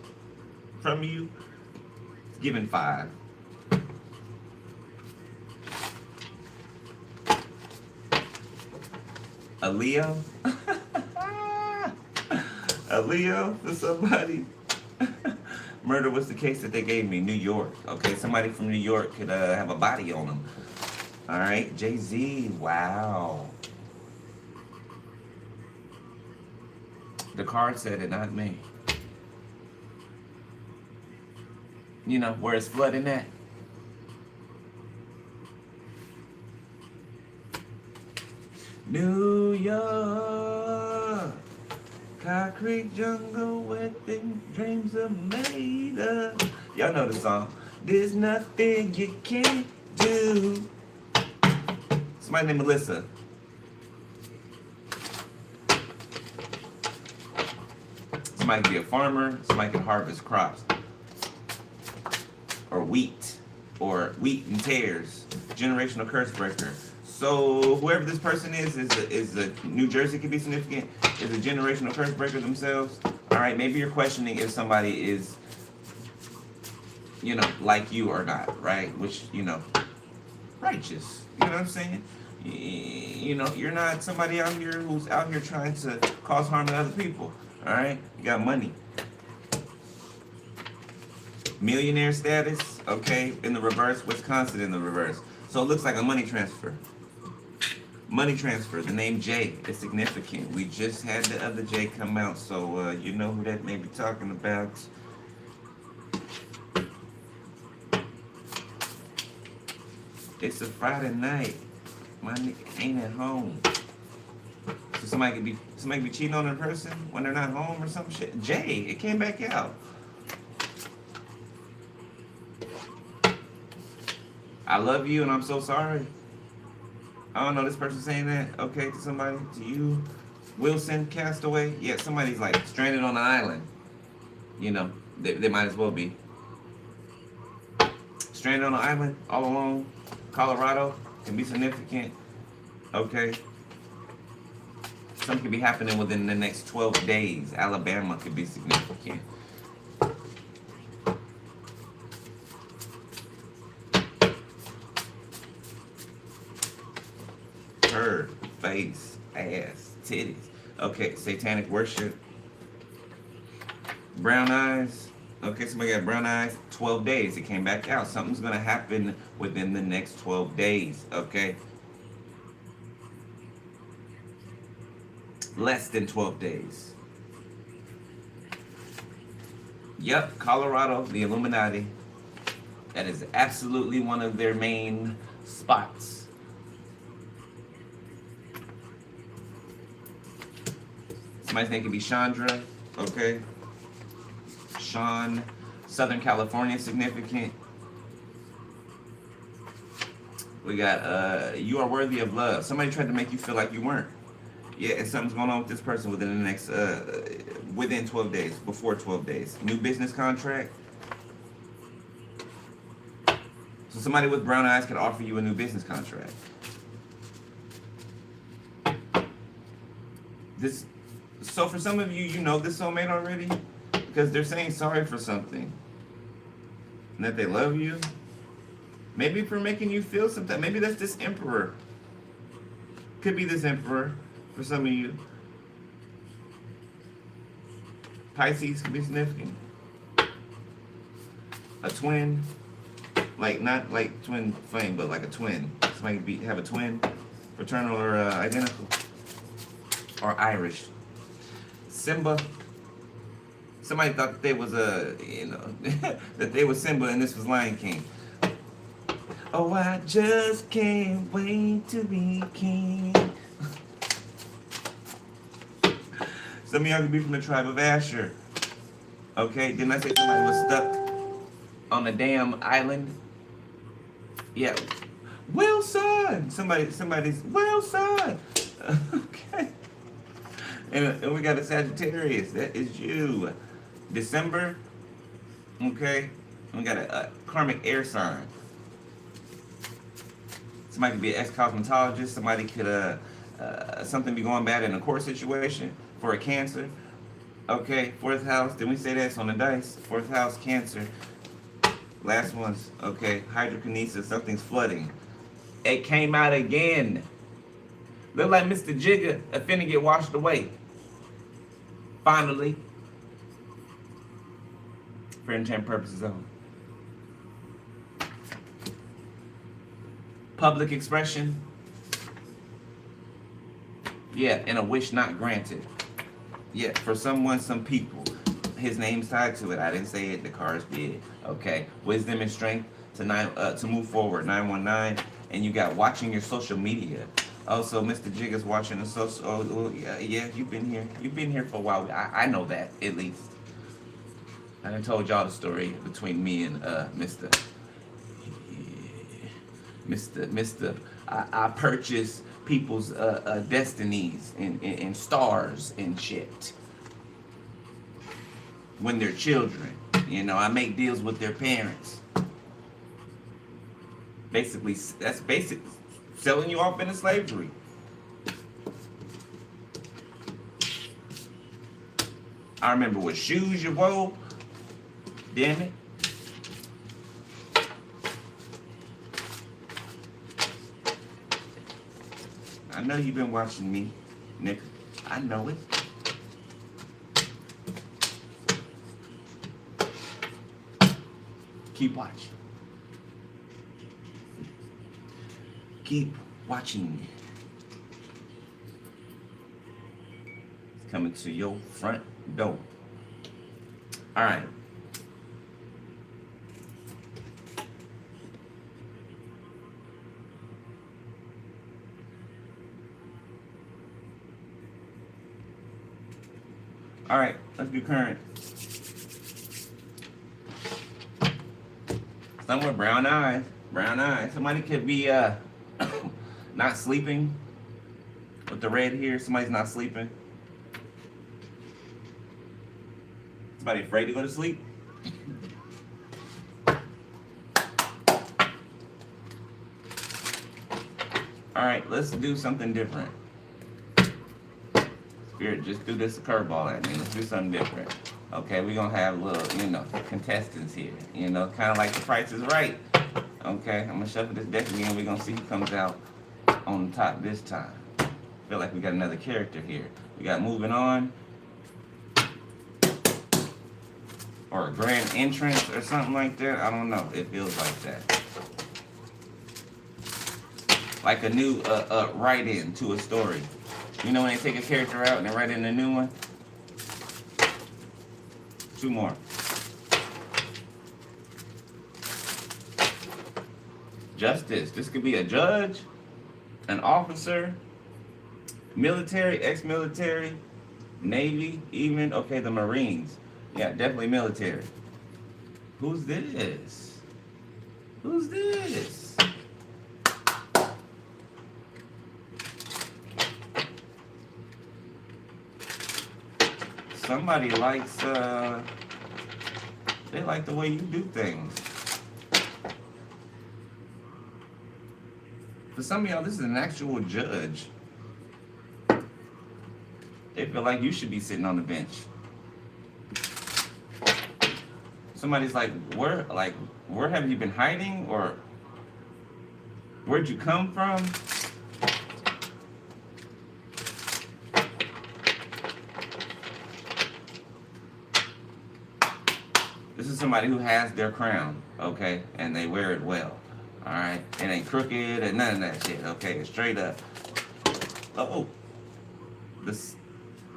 from you. Given 5. A Leo? A Leo for somebody? Murder was the case that they gave me. New York. Okay, somebody from New York could have a body on them. All right, Jay-Z. Wow. The card said it, not me. You know, where it's flooding at. New York, concrete jungle where the dreams are made of. Y'all know the song. There's nothing you can't do. Somebody named Melissa. Somebody could be a farmer. Somebody can harvest crops. Or wheat. Or wheat and tares. Generational curse breaker. So whoever this person is a New Jersey could be significant, is a generational curse breaker themselves. All right, maybe you're questioning if somebody is, you know, like you or not, right? Which, you know, righteous. You know what I'm saying? You know, you're not somebody out here who's out here trying to cause harm to other people. All right, you got money. Millionaire status, okay, in the reverse. Wisconsin in the reverse. So it looks like a money transfer. Money transfer. The name Jay is significant. We just had the other Jay come out, so you know who that may be talking about. It's a Friday night. My nigga ain't at home. So somebody could be cheating on a person when they're not home or some shit. Jay, it came back out. I love you and I'm so sorry. I don't know, this person saying that, okay, to somebody, to you. Wilson, Castaway. Yeah, somebody's like stranded on an island. You know, they might as well be. Stranded on an island, all alone. Colorado can be significant. Okay. Something could be happening within the next 12 days. Alabama could be significant. Her face, ass, titties. Okay, satanic worship. Brown eyes. Okay, somebody got brown eyes. 12 days. It came back out. Something's going to happen within the next 12 days. Okay. Less than 12 days. Yep, Colorado, the Illuminati. That is absolutely one of their main spots. Somebody think it could be Chandra, okay? Sean, Southern California, significant. We got, you are worthy of love. Somebody tried to make you feel like you weren't. Yeah, and something's going on with this person within the next, within 12 days, before 12 days. New business contract. So somebody with brown eyes could offer you a new business contract. this. So for some of you, you know this soulmate already because they're saying sorry for something and that they love you. Maybe for making you feel something. Maybe that's this Emperor. Could be this Emperor for some of you. Pisces could be significant. A twin, like not like twin flame, but like a twin. Somebody have a twin, fraternal or identical, or Irish. Simba. Somebody thought that they was that they was Simba and this was Lion King. Oh, I just can't wait to be king. Some of y'all could be from the tribe of Asher. Okay, didn't I say somebody was stuck on a damn island? Yeah. Wilson! Somebody's Wilson! Okay. And we got a Sagittarius. That is you. December. Okay. And we got a karmic air sign. Somebody could be an ex-cosmetologist. Somebody could something be going bad in a court situation for a Cancer. Okay, 4th house. Didn't we say that's on the dice? 4th house, Cancer. Last one's, okay, hydrokinesis. Something's flooding. It came out again. Look like Mr. Jigger finna get washed away. Finally. For intent purposes only. Public expression. Yeah, and a wish not granted. Yeah, for someone, some people. His name's tied to it. I didn't say it. The cards did. Okay. Wisdom and strength to move forward. 919. And you got watching your social media. Also, Mr. Jigger's watching the social. Oh, yeah, you've been here. You've been here for a while. I know that, at least. I done told y'all the story between me and Mr. I purchase people's destinies and stars and shit. When they're children. You know, I make deals with their parents. Basically, that's basic. Selling you off into slavery. I remember what shoes you wore. Damn it. I know you've been watching me, nigga. I know it. Keep watching. Keep watching. It's coming to your front door. All right. All right, let's do current. Somewhere brown eyes. Brown eyes. Somebody could be not sleeping with the red here. Somebody's not sleeping. Somebody afraid to go to sleep. All right, let's do something different. Spirit, just do this curveball at me. Let's do something different. Okay, we're gonna have little, contestants here. Kind of like The Price is Right. Okay, I'm gonna shuffle this deck again. We're gonna see who comes out on top this time. Feel like we got another character here. We got moving on, or a grand entrance or something like that. I don't know. It feels like that. Like a new write-in to a story. You know when they take a character out and they write in a new one? 2 more. Justice. This could be a judge, an officer, military, ex-military, Navy, even. Okay, the Marines. Yeah, definitely military. Who's this? Who's this? Somebody likes, they like the way you do things. For some of y'all, this is an actual judge. They feel like you should be sitting on the bench. Somebody's like, where have you been hiding? Or where'd you come from? This is somebody who has their crown, okay? And they wear it well, all right? It ain't crooked and none of that shit, okay? It's straight up. Oh, this,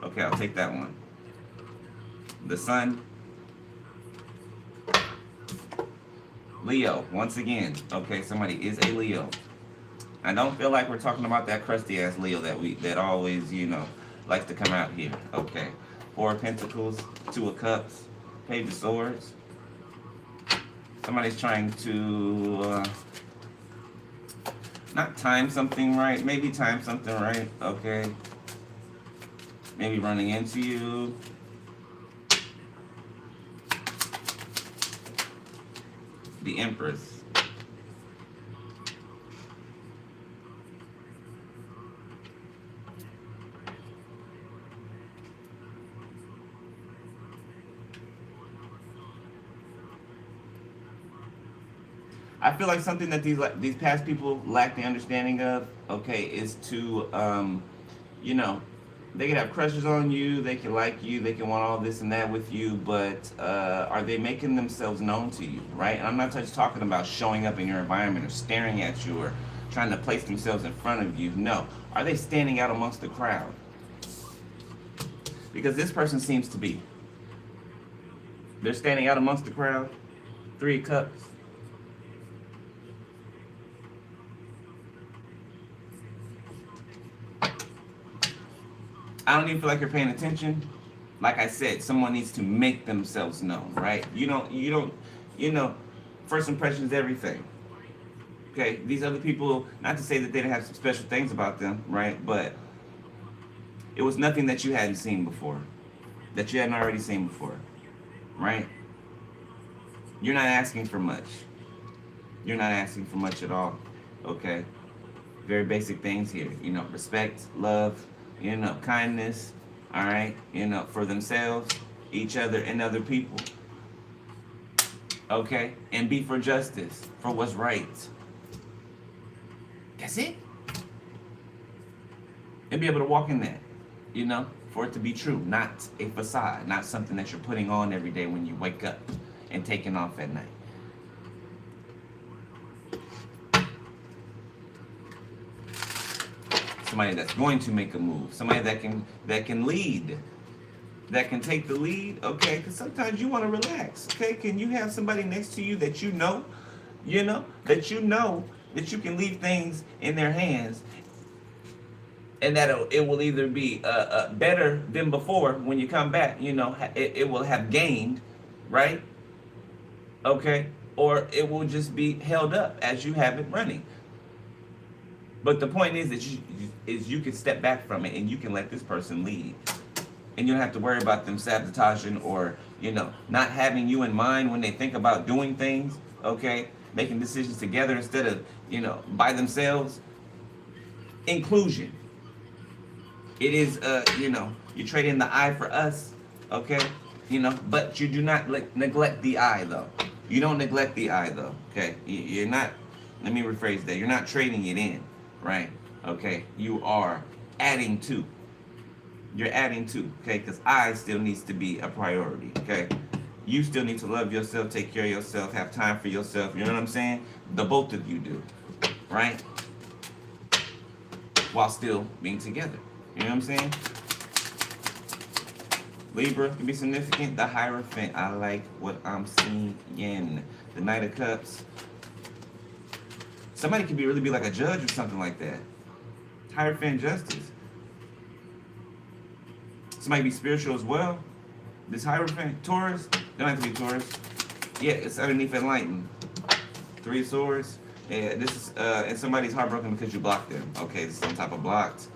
okay, I'll take that one. The sun. Leo, once again, okay, somebody is a Leo. I don't feel like we're talking about that crusty ass Leo that always, you know, likes to come out here, okay? 4 of Pentacles, 2 of Cups, Page of Swords. Somebody's trying to not time something right, maybe time something right, okay? Maybe running into you. The Empress. I feel like something that these past people lack the understanding of, okay, is to, you know, they can have crushes on you, they can like you, they can want all this and that with you, but are they making themselves known to you, right? And I'm not just talking about showing up in your environment or staring at you or trying to place themselves in front of you. No. Are they standing out amongst the crowd? Because this person seems to be. They're standing out amongst the crowd. 3 of Cups. I don't even feel like you're paying attention. Like I said, someone needs to make themselves known, right? You don't, you know, first impression is everything. Okay, these other people, not to say that they didn't have some special things about them, right? But it was nothing that you hadn't seen before, that you hadn't already seen before, right? You're not asking for much. You're not asking for much at all, okay? Very basic things here, you know, respect, love, you know, kindness, all right, you know, for themselves, each other, and other people, okay? And be for justice, for what's right. That's it. And be able to walk in that, you know, for it to be true, not a facade, not something that you're putting on every day when you wake up and taking off at night. Somebody that's going to make a move, somebody that can lead, that can take the lead, okay? Because sometimes you want to relax, okay? Can you have somebody next to you that you know that you can leave things in their hands, and that it will either be better than before when you come back, you know, it will have gained, right? Okay, or it will just be held up as you have it running. But the point is that you can step back from it and you can let this person lead. And you don't have to worry about them sabotaging or, you know, not having you in mind when they think about doing things, okay? Making decisions together instead of, you know, by themselves. Inclusion. It is, you know, you trade in the I for us, okay? You know, but you do not neglect the I, though. You don't neglect the I, though, okay? You're not, let me rephrase that. You're not trading it in. Right? Okay? You are adding to. You're adding to, okay? Because I still needs to be a priority, okay? You still need to love yourself, take care of yourself, have time for yourself. You know what I'm saying? The both of you do, right? While still being together. You know what I'm saying? Libra can be significant. The Hierophant. I like what I'm seeing. The Knight of Cups. Somebody could really be like a judge or something like that. Hierophant justice. Somebody be spiritual as well. This Hierophant. Taurus. They don't have to be Taurus. Yeah, it's underneath enlightened. 3 of Swords. Yeah, this is, and somebody's heartbroken because you blocked them. Okay, this is some type of blocked.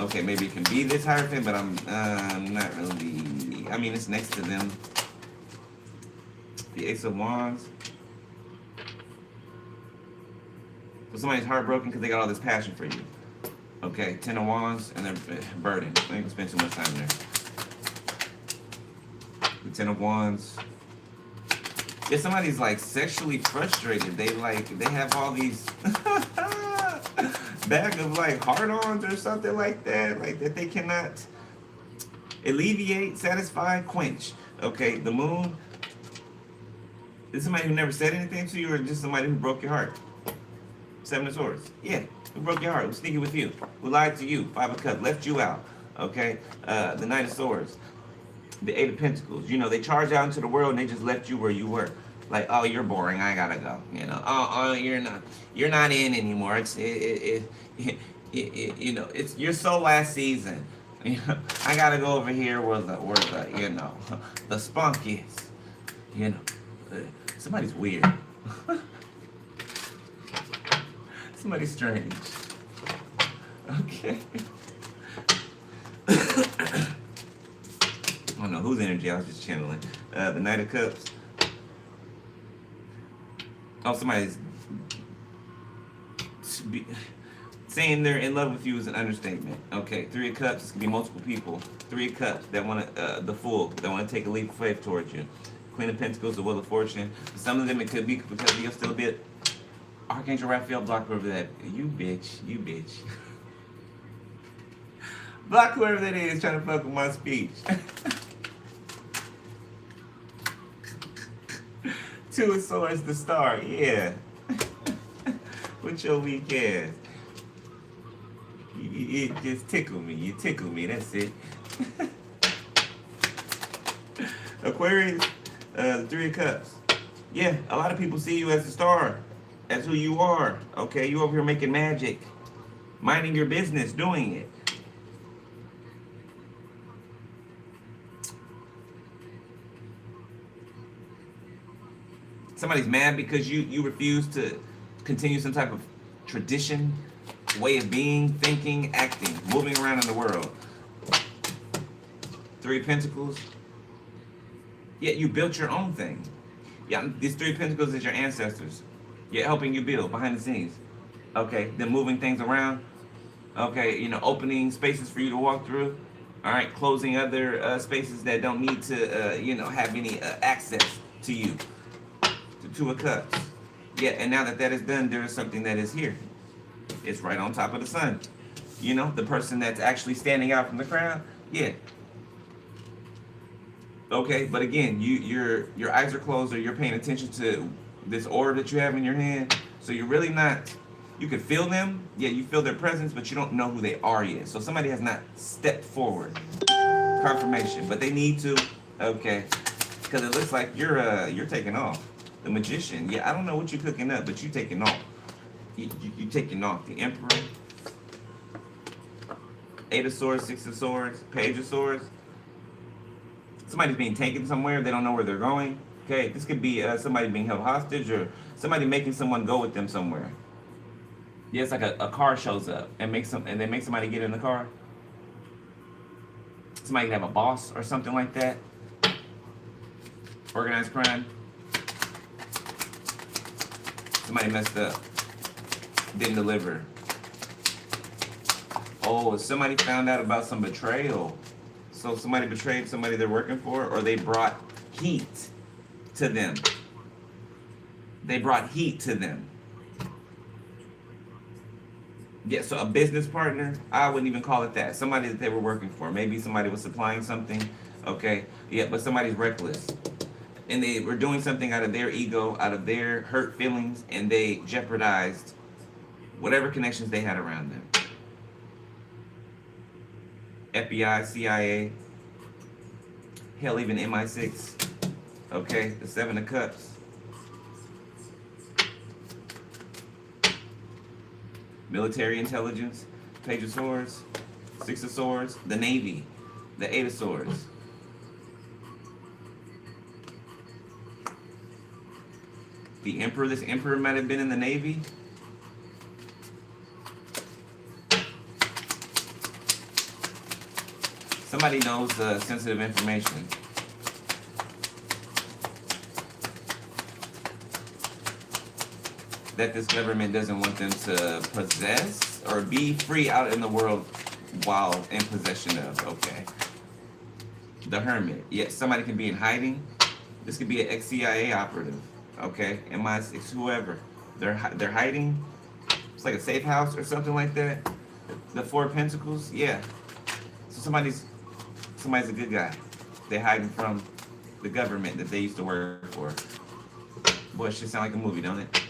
Okay, maybe it can be this Hierophant, but I'm not really, I mean, it's next to them. The Ace of Wands. So somebody's heartbroken because they got all this passion for you. Okay, Ten of Wands, and they're burdened. I ain't gonna spend too much time there. The Ten of Wands. Yeah, somebody's like sexually frustrated. They have all these bag of like hard-ons or something like that they cannot alleviate, satisfy, quench. Okay, the Moon. Is somebody who never said anything to you, or just somebody who broke your heart? Seven of Swords. Yeah, who broke your heart, who sneaky with you, who lied to you. Five of Cups, left you out. Okay, the Knight of Swords. The Eight of Pentacles. You know, they charged out into the world and they just left you where you were. Like, oh, you're boring, I gotta go. You know, oh, you're not in anymore. You know, it's your soul last season. You know, I gotta go over here where the you know, the spunk is. You know, somebody's weird. Somebody's strange. Okay. I don't know whose energy I was just channeling. The Knight of Cups. Oh, somebody's saying they're in love with you is an understatement. Okay, Three of Cups. This could be multiple people. Three of Cups that want to, the Fool, that want to take a leap of faith towards you. Queen of Pentacles, the Wheel of Fortune. For some of them, it could be because you're still a bit. Archangel Raphael, block whoever that. You bitch. You bitch. Block whoever that is trying to fuck with my speech. Two of Swords, the Star. Yeah. With your weak ass. You just tickle me. You tickle me. That's it. Aquarius, the Three of Cups. Yeah, a lot of people see you as a star. As who you are. Okay, you over here making magic. Minding your business, doing it. Somebody's mad because you refuse to continue some type of tradition, way of being, thinking, acting, moving around in the world. Three of Pentacles. Yeah, you built your own thing. Yeah, these Three of Pentacles is your ancestors. Yeah, helping you build behind the scenes. Okay, then moving things around. Okay, you know, opening spaces for you to walk through. All right, closing other spaces that don't need to, you know, have any access to you. The Two of Cups. Yeah, and now that is done, there is something that is here. It's right on top of the sun. You know, the person that's actually standing out from the crowd. Yeah. Okay, but again, your eyes are closed, or you're paying attention to this orb that you have in your hand. So you're really not. You can feel them. Yeah, you feel their presence, but you don't know who they are yet. So somebody has not stepped forward. Confirmation, but they need to. Okay, because it looks like you're taking off. The Magician. Yeah, I don't know what you're cooking up, but you taking off. You taking off. The Emperor. Eight of Swords, Six of Swords, Page of Swords. Somebody's being taken somewhere. They don't know where they're going. Okay, this could be somebody being held hostage, or somebody making someone go with them somewhere. Yeah, it's like a car shows up and they make somebody get in the car. Somebody can have a boss or something like that. Organized crime. Somebody messed up. Didn't deliver. Oh, somebody found out about some betrayal. So somebody betrayed somebody they're working for, or they brought heat to them. They brought heat to them. Yeah, so a business partner, I wouldn't even call it that. Somebody that they were working for. Maybe somebody was supplying something. Okay, yeah, but somebody's reckless. And they were doing something out of their ego, out of their hurt feelings, and they jeopardized whatever connections they had around them. FBI, CIA, hell, even MI6. Okay, the Seven of Cups. Military intelligence, Page of Swords, Six of Swords, the Navy, the Eight of Swords. The Emperor, this Emperor might have been in the Navy. Somebody knows sensitive information. that this government doesn't want them to possess or be free out in the world while in possession of. Okay. The Hermit. Yeah, somebody can be in hiding. This could be an ex-CIA operative. Okay, MI6, whoever. They're hiding. It's like a safe house or something like that. The Four of Pentacles. Yeah. So somebody's a good guy. They're hiding from the government that they used to work for. Boy, it should sound like a movie, don't it?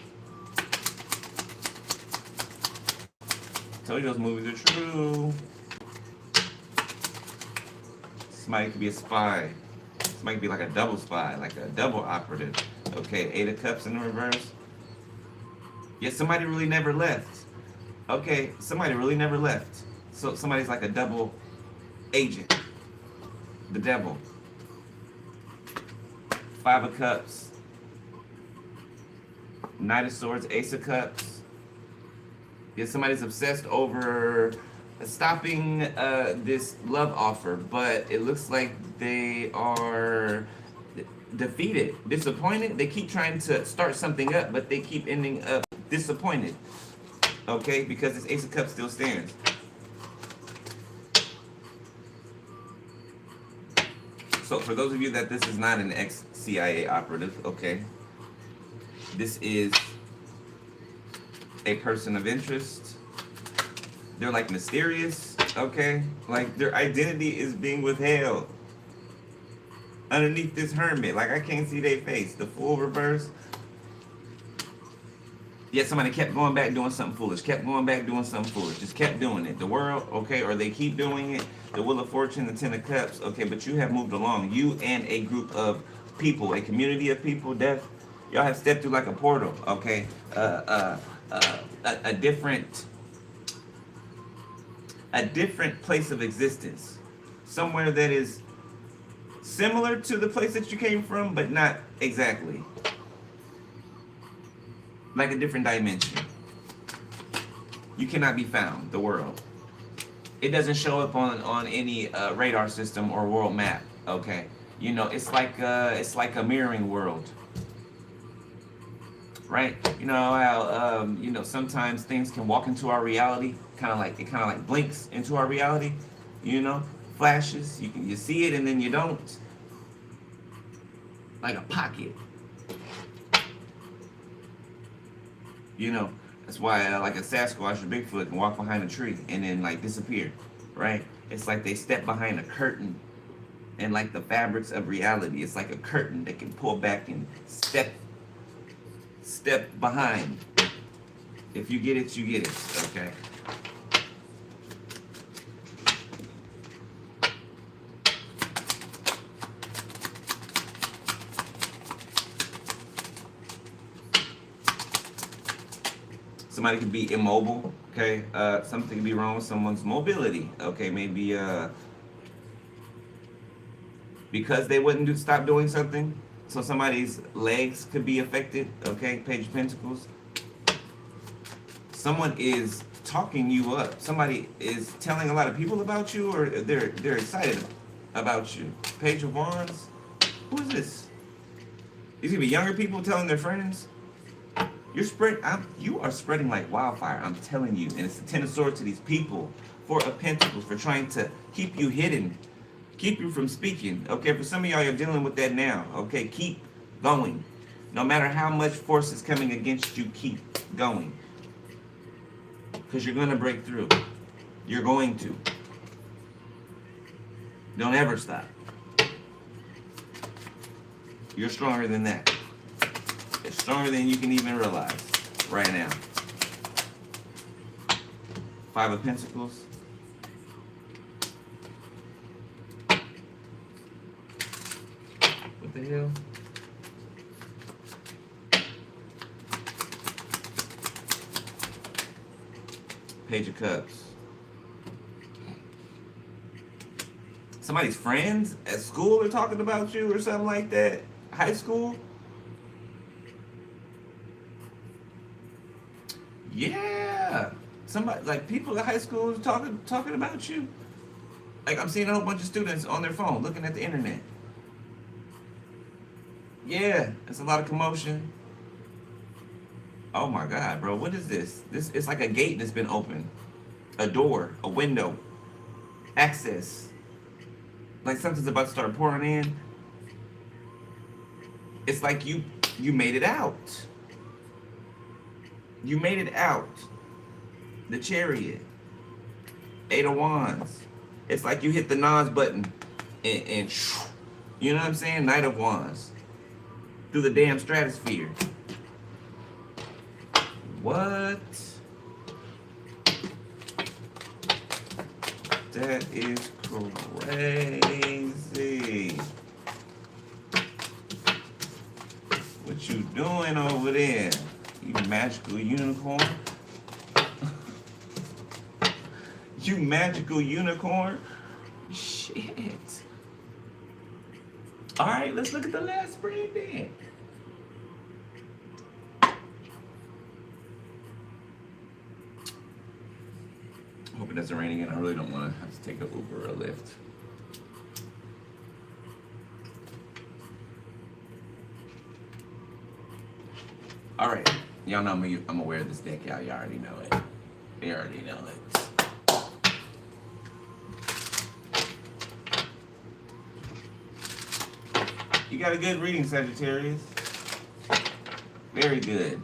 Told you those movies are true. Somebody could be a spy. Somebody could be like a double spy, like a double operative. Okay, Eight of Cups in the reverse. Yeah, somebody really never left. Okay, somebody really never left. So somebody's like a double agent. The devil. Five of Cups. Knight of Swords, Ace of Cups. Yeah, somebody's obsessed over stopping this love offer, but it looks like they are defeated, disappointed. They keep trying to start something up, but they keep ending up disappointed. Okay, because this Ace of Cups still stands. So for those of you that this is not an ex-CIA operative, okay, this is a person of interest. They're like mysterious, okay? Like their identity is being withheld underneath this Hermit. Like I can't see their face. The Fool reverse. Yet somebody kept going back doing something foolish. Kept going back doing something foolish. Just kept doing it. The World, okay, or they keep doing it. The Wheel of Fortune, the Ten of Cups, okay, but you have moved along. You and a group of people, a community of people, y'all have stepped through like a portal, okay? A different place of existence. Somewhere that is similar to the place that you came from, but not exactly. Like a different dimension. You cannot be found, the world. It doesn't show up on any radar system or world map, okay? You know, it's like a mirroring world. Right? You know how you know, sometimes things can walk into our reality, kind of like blinks into our reality, you know, flashes. You see it and then you don't. Like a pocket. You know, that's why like a Sasquatch or Bigfoot can walk behind a tree and then like disappear, right? It's like they step behind a curtain and like the fabrics of reality. It's like a curtain that can pull back and step behind. If you get it, you get it, okay? Somebody could be immobile, okay? Something could be wrong with someone's mobility, okay? Maybe because they wouldn't stop doing something. So somebody's legs could be affected, okay? Page of Pentacles. Someone is talking you up. Somebody is telling a lot of people about you, or they're excited about you. Page of Wands. Who is this? These could be younger people telling their friends. You are spreading like wildfire. I'm telling you. And it's the Ten of Swords to these people. Four of Pentacles for trying to keep you hidden. Keep you from speaking. Okay, for some of y'all, you're dealing with that now. Okay, keep going. No matter how much force is coming against you, keep going. Because you're going to break through. You're going to. Don't ever stop. You're stronger than that. It's stronger than you can even realize right now. Five of Pentacles. What the hell? Page of Cups. Somebody's friends at school are talking about you or something like that. High school. Yeah. Somebody, like people at high school is talking about you. Like I'm seeing a whole bunch of students on their phone looking at the internet. Yeah, it's a lot of commotion. Oh my God, bro. What is this? This it's like a gate that's been opened. A door, a window, access. Like something's about to start pouring in. It's like you made it out. You made it out. The Chariot. Eight of Wands. It's like you hit the Nas button and you know what I'm saying? Knight of Wands. Through the damn stratosphere. What? That is crazy. What you doing over there? You magical unicorn? You magical unicorn? Shit. Alright, let's look at the last spread then. Hope it doesn't rain again. I really don't want to have to take an Uber or a Lyft. Alright. Y'all know I'm aware of this deck, y'all. Y'all already know it. You already know it. You got a good reading, Sagittarius. Very good.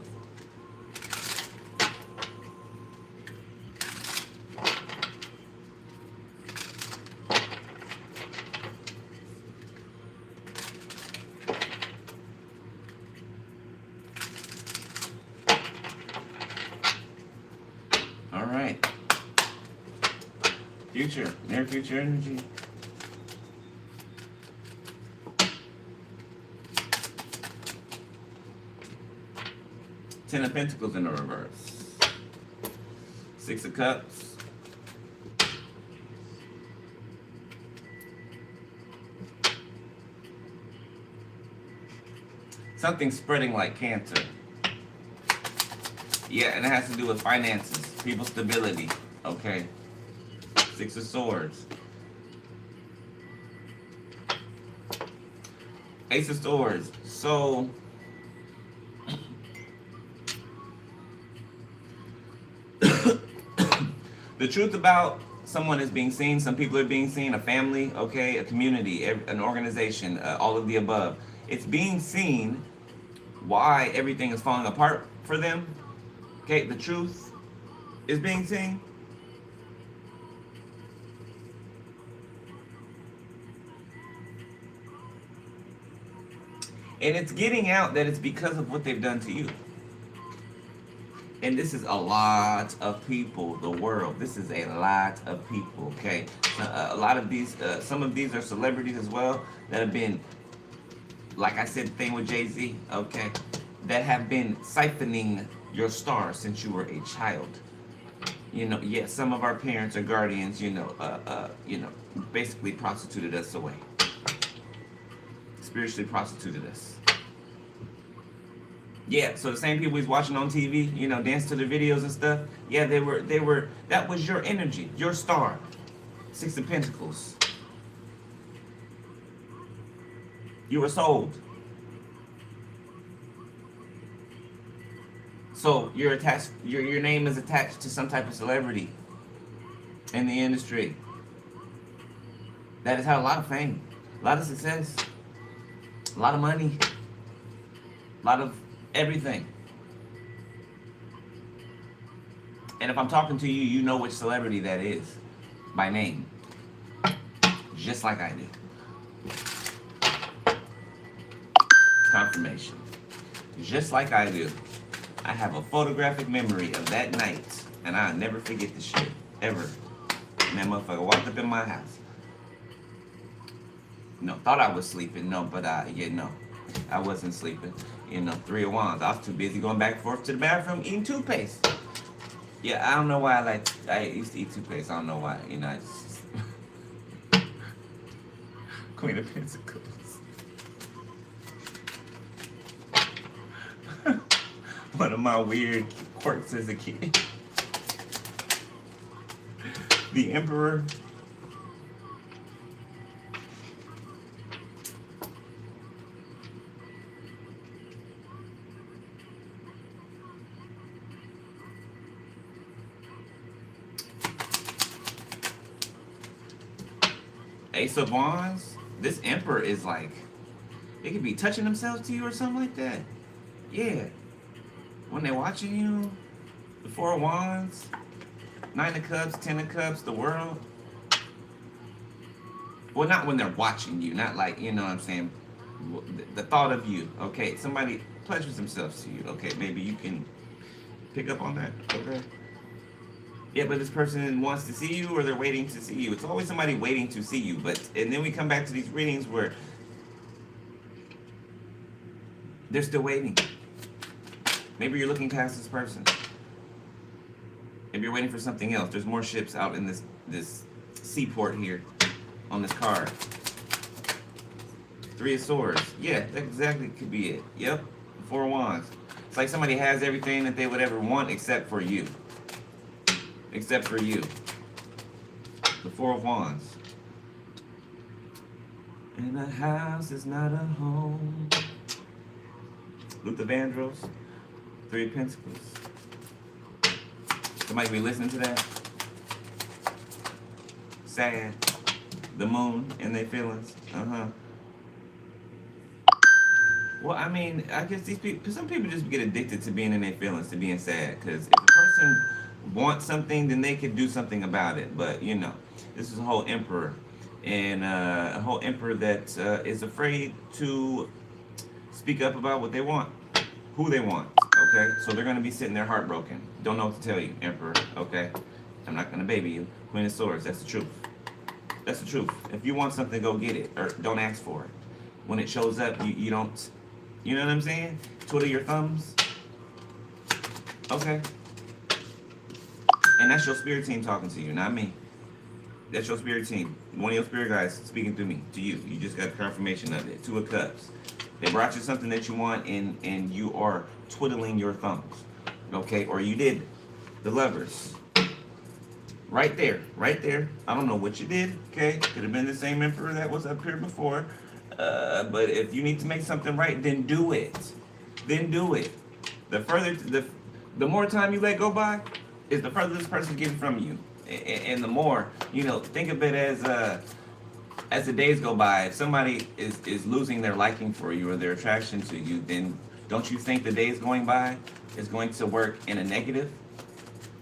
All right. Future, near future energy. Ten of Pentacles in the reverse. Six of Cups. Something spreading like cancer. Yeah, and it has to do with finances, people's stability. Okay. Six of Swords. Ace of Swords. So the truth about someone is being seen, some people are being seen, a family, okay, a community, an organization, all of the above. It's being seen why everything is falling apart for them. Okay, the truth is being seen. And it's getting out that it's because of what they've done to you. And this is a lot of people, the world. This is a lot of people, okay? A lot of these, some of these are celebrities as well that have been, like I said, the thing with Jay-Z, okay? That have been siphoning your star since you were a child. You know, yeah, some of our parents or guardians, you know, basically prostituted us away. Spiritually prostituted us. Yeah, so the same people he's watching on TV, you know, dance to the videos and stuff. Yeah, they were, that was your energy, your star. Six of Pentacles. You were sold. So you're attached, your name is attached to some type of celebrity in the industry that has had a lot of fame, a lot of success, a lot of money, a lot of everything. And if I'm talking to you, you know which celebrity that is by name, just like I do. Confirmation. Just like I do. I have a photographic memory of that night, and I'll never forget the shit, ever. And that motherfucker walked up in my house. No, thought I was sleeping, no, but yeah, no. I wasn't sleeping. You know, Three of Wands. I was too busy going back and forth to the bathroom eating toothpaste. Yeah, I don't know why I used to eat toothpaste. I don't know why. You know, it's just Queen of Pentacles. One of my weird quirks as a kid. The Emperor. Ace of Wands, this Emperor is like, they could be touching themselves to you or something like that. Yeah. When they're watching you, the Four of Wands, Nine of Cups, Ten of Cups, the World. Well, not when they're watching you, not like, you know what I'm saying, the thought of you. Okay, somebody pleasures themselves to you. Okay, maybe you can pick up on that. Okay. Yeah, but this person wants to see you or they're waiting to see you. It's always somebody waiting to see you. And then we come back to these readings where they're still waiting. Maybe you're looking past this person. Maybe you're waiting for something else. There's more ships out in this seaport here on this card. Three of Swords. Yeah, that exactly could be it. Yep. Four of Wands. It's like somebody has everything that they would ever want except for you. Except for you. The Four of Wands. And a house is not a home. Luther Vandross. Three of Pentacles. Somebody be listening to that? Sad. The moon and their feelings. Well, I mean, I guess these people, some people just get addicted to being in their feelings, to being sad. Because if a person wants something, then they could do something about it. But, you know, this is a whole emperor. And a whole emperor that is afraid to speak up about what they want, who they want. Okay? So they're going to be sitting there heartbroken. Don't know what to tell you, emperor. Okay? I'm not going to baby you. Queen of Swords. That's the truth. That's the truth. If you want something, go get it. Or don't ask for it. When it shows up, you don't... You know what I'm saying? Twiddle your thumbs. Okay. And that's your spirit team talking to you, not me. That's your spirit team. One of your spirit guys speaking through me, to you. You just got confirmation of it. Two of Cups. They brought you something that you want, and you are twiddling your thumbs. Okay? Or you did. The Lovers. Right there. Right there. I don't know what you did. Okay? Could have been the same emperor that was up here before. But if you need to make something right, then do it. Then do it. The more time you let go by, is the further this person getting from you. And the more, you know, think of it as the days go by. If somebody is losing their liking for you or their attraction to you, then don't you think the days going by is going to work in a negative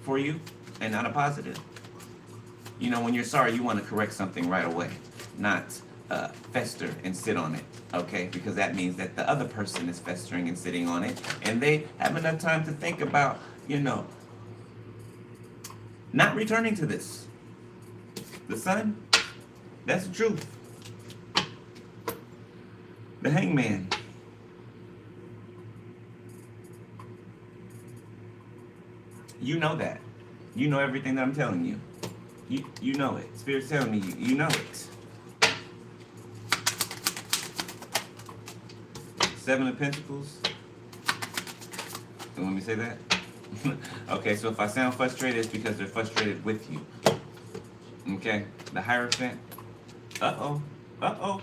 for you and not a positive? You know, when you're sorry, you want to correct something right away, not fester and sit on it, okay? Because that means that the other person is festering and sitting on it, and they have enough time to think about, you know, not returning to this. The Sun, that's the truth. The Hangman. You know that. You know everything that I'm telling you. You know it. Spirit's telling me you know it. Seven of Pentacles. You want me to say that? Okay, so if I sound frustrated, it's because they're frustrated with you. Okay, the Hierophant. Uh-oh. Uh-oh.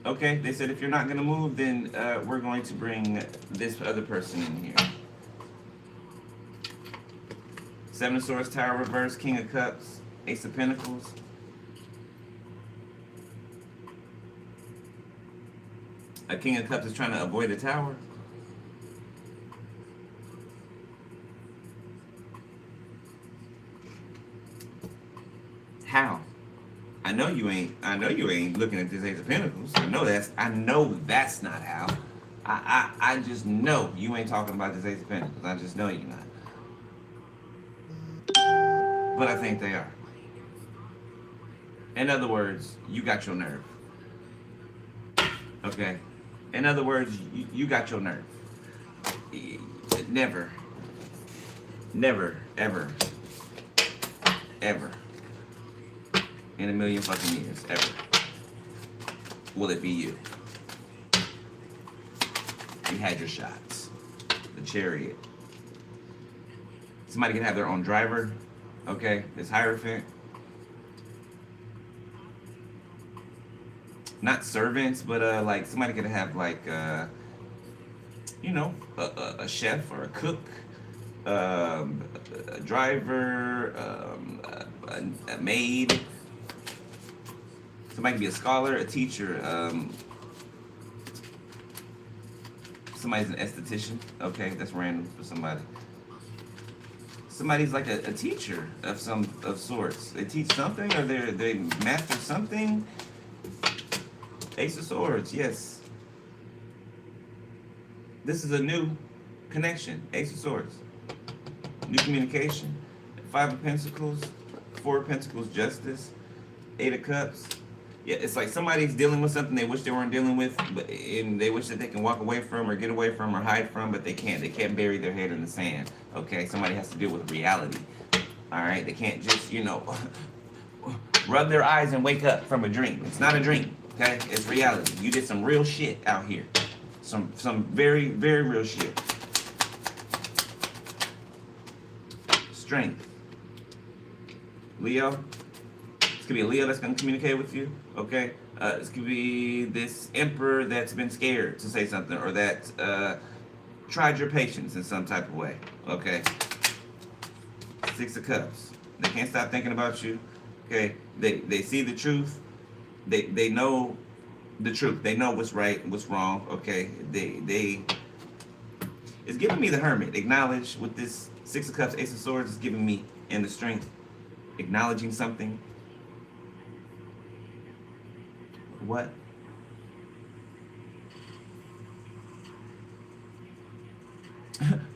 Okay, they said if you're not going to move, then we're going to bring this other person in here. Seven of Swords, Tower reverse, King of Cups, Ace of Pentacles. A King of Cups is trying to avoid a tower. How? I know you ain't looking at this Ace of Pentacles. I know that's not how. I just know you ain't talking about this Ace of Pentacles. I just know you're not. But I think they are. In other words, you got your nerve. Okay? In other words, you got your nerve. Never, ever, in a million fucking years, ever, will it be you. You had your shots. The Chariot. Somebody can have their own driver. Okay? This Hierophant. Not servants, but like somebody could have like you know, a chef or a cook, a driver, a maid. Somebody can be a scholar, a teacher, somebody's an esthetician. Okay, that's random for somebody. Somebody's like a teacher of sorts. They teach something, or they master something. Ace of Swords, yes. This is a new connection. Ace of Swords. New communication. Five of Pentacles. Four of Pentacles, Justice. Eight of Cups. Yeah, it's like somebody's dealing with something they wish they weren't dealing with, and they wish that they can walk away from or get away from or hide from, but they can't. They can't bury their head in the sand. Okay, somebody has to deal with reality. All right, they can't just, rub their eyes and wake up from a dream. It's not a dream. Okay, it's reality. You did some real shit out here. Some very, very real shit. Strength. Leo. This could be a Leo that's going to communicate with you, okay? This could be this Emperor that's been scared to say something, or that tried your patience in some type of way, okay? Six of Cups. They can't stop thinking about you, okay? They see the truth. They know the truth. They know what's right and what's wrong, okay? It's giving me the Hermit. Acknowledge with this Six of Cups, Ace of Swords is giving me in the strength. Acknowledging something. What?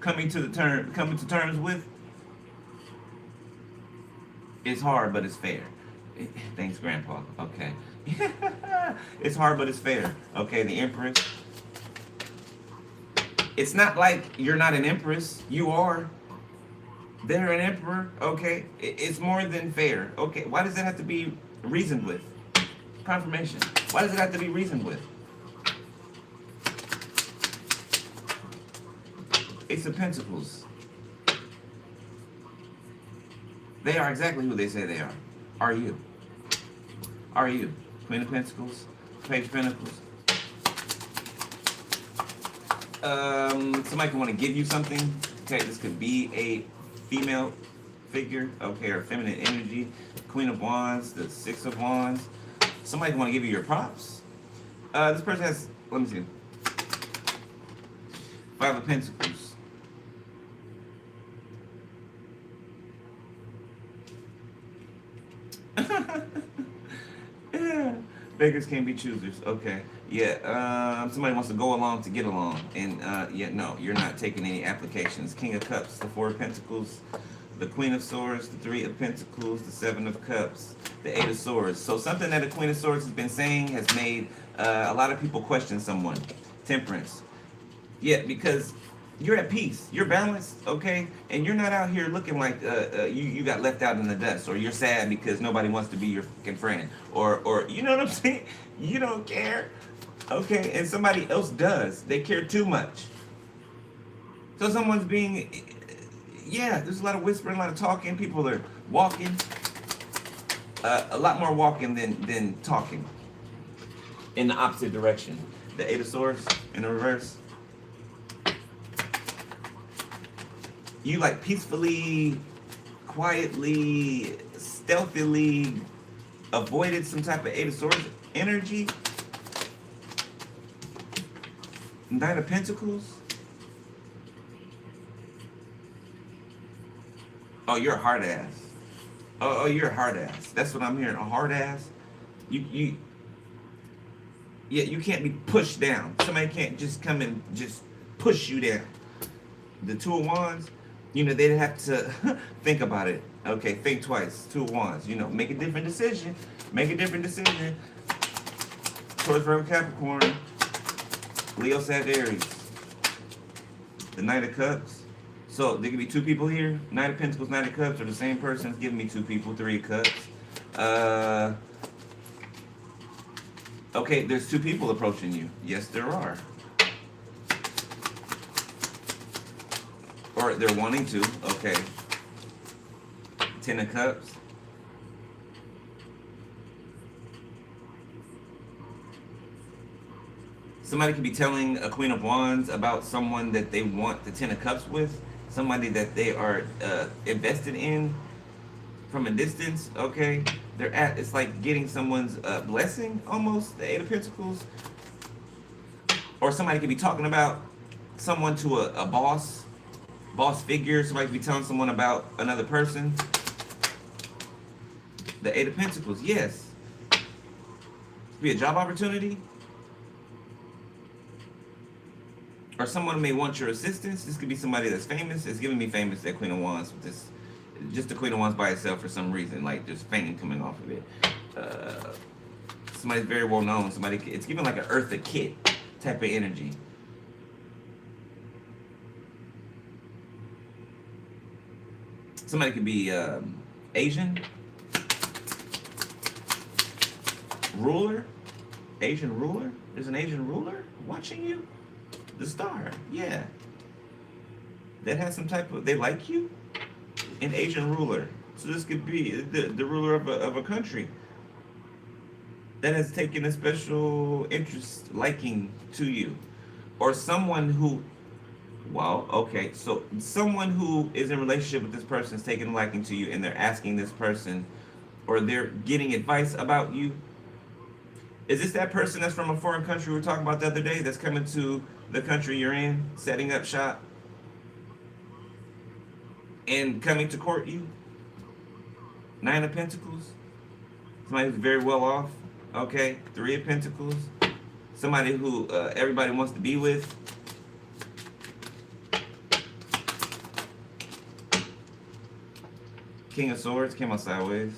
coming to terms with. It's hard, but it's fair. Thanks, Grandpa. Okay. It's hard, but it's fair. Okay, the Empress. It's not like you're not an Empress. You are. They're an Emperor. Okay. It's more than fair. Okay. Why does it have to be reasoned with? Confirmation. Why does it have to be reasoned with? Ace of Pentacles. They are exactly who they say they are. Are you? Are you? Queen of Pentacles. Page of Pentacles. Somebody can want to give you something. Okay, this could be a female figure. Okay, or feminine energy. Queen of Wands. The Six of Wands. Somebody want to give you your props. This person has, let me see, Five of Pentacles. Yeah. Beggars can't be choosers. Okay. Yeah. Somebody wants to go along to get along. And yeah, no, you're not taking any applications. King of Cups, the Four of Pentacles, the Queen of Swords, the Three of Pentacles, the Seven of Cups, the Eight of Swords. So something that the Queen of Swords has been saying has made a lot of people question someone. Temperance. Yeah, because you're at peace. You're balanced, okay? And you're not out here looking like you got left out in the dust, or you're sad because nobody wants to be your fucking friend. Or you know what I'm saying? You don't care, okay? And somebody else does. They care too much. So someone's being... Yeah, there's a lot of whispering, a lot of talking. People are walking. A lot more walking than talking. In the opposite direction. The Eight of Swords in the reverse. You like peacefully, quietly, stealthily avoided some type of Eight of Swords energy. Nine of Pentacles. Oh, you're a hard ass. Oh, you're a hard ass. That's what I'm hearing. A hard ass. Yeah, you can't be pushed down. Somebody can't just come and just push you down. The Two of Wands, they'd have to think about it. Okay, think twice. Two of Wands, make a different decision. Make a different decision. Taurus, Virgo, Capricorn, Leo, Sagittarius. The Knight of Cups. So there could be two people here. Knight of Pentacles, Knight of Cups, or the same person is giving me two people. Three of Cups. Okay, there's two people approaching you. Yes, there are. Or they're wanting to. Okay. Ten of Cups. Somebody could be telling a Queen of Wands about someone that they want the Ten of Cups with. Somebody that they are invested in from a distance, okay? It's like getting someone's blessing, almost, the Eight of Pentacles. Or somebody could be talking about someone to a boss figure. Somebody could be telling someone about another person. The Eight of Pentacles, yes. Could be a job opportunity. Or someone may want your assistance. This could be somebody that's famous. It's giving me famous, that Queen of Wands with this. Just the Queen of Wands by itself for some reason. Like there's fame coming off of it. Somebody's very well known. It's giving like an Eartha Kitt type of energy. Somebody could be Asian. Ruler. Asian ruler. There's an Asian ruler watching you. The Star, yeah. That has some type of, they like you? An Asian ruler. So this could be the ruler of a country that has taken a special interest, liking to you. Or someone who, well, okay, so someone who is in a relationship with this person is taking a liking to you, and they're asking this person, or they're getting advice about you. Is this that person that's from a foreign country we were talking about the other day, that's coming to the country you're in, setting up shop, and coming to court you? Nine of Pentacles. Somebody who's very well off. Okay. Three of Pentacles. Somebody who everybody wants to be with. King of Swords came out sideways.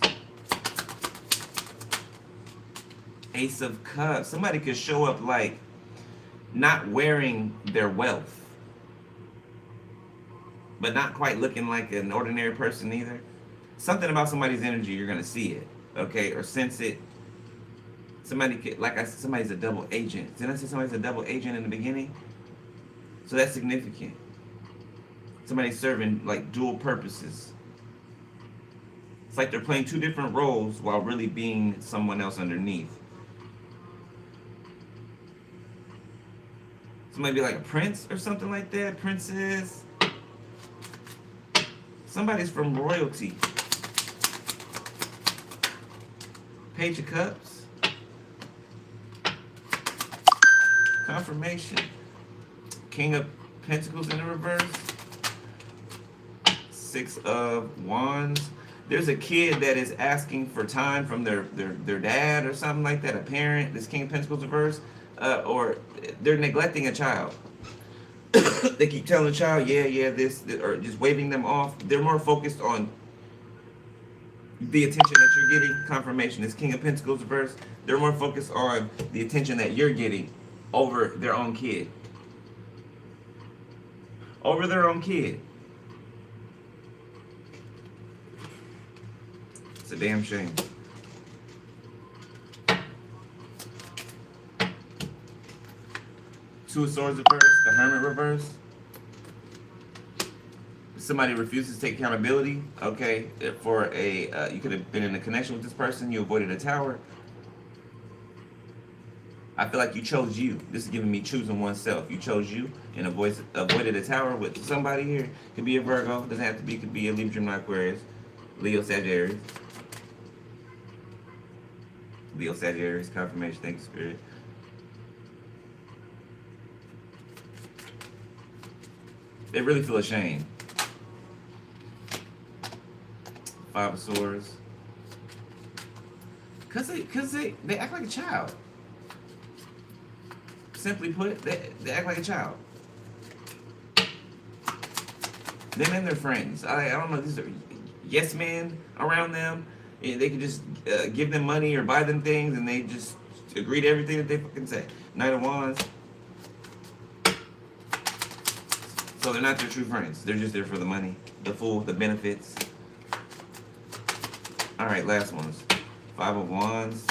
Ace of Cups. Somebody could show up like not wearing their wealth, but not quite looking like an ordinary person either. Something about somebody's energy, you're gonna see it, okay, or sense it. Somebody could, like I said, somebody's a double agent. Didn't I say somebody's a double agent in the beginning? So that's significant. Somebody's serving like dual purposes. It's like they're playing two different roles while really being someone else underneath. Somebody be like a prince or something like that. Princess. Somebody's from royalty. Page of Cups. Confirmation. King of Pentacles in the reverse. Six of Wands. There's a kid that is asking for time from their dad or something like that. A parent. This King of Pentacles reverse. Or they're neglecting a child. They keep telling the child, yeah, this, or just waving them off. They're more focused on the attention that you're getting. Confirmation is King of Pentacles reverse. They're more focused on the attention that you're getting over their own kid. Over their own kid. It's a damn shame. Two of Swords reverse, the Hermit reverse. Somebody refuses to take accountability, okay, for a, you could have been in a connection with this person, you avoided a tower. I feel like you chose you. This is giving me choosing oneself. You chose you and avoided a tower with somebody here. Could be a Virgo, doesn't have to be, could be a Libra, Gemini, Aquarius, Leo, Sagittarius. Leo, Sagittarius, confirmation, thank you, Spirit. They really feel ashamed. Five of Swords. Cause they act like a child. Simply put, they act like a child. Them and their friends. I don't know, these are yes men around them. They can just give them money or buy them things, and they just agree to everything that they fucking say. Knight of Wands. So they're not their true friends. They're just there for the money, the fool, the benefits. All right, last ones. Five of Wands.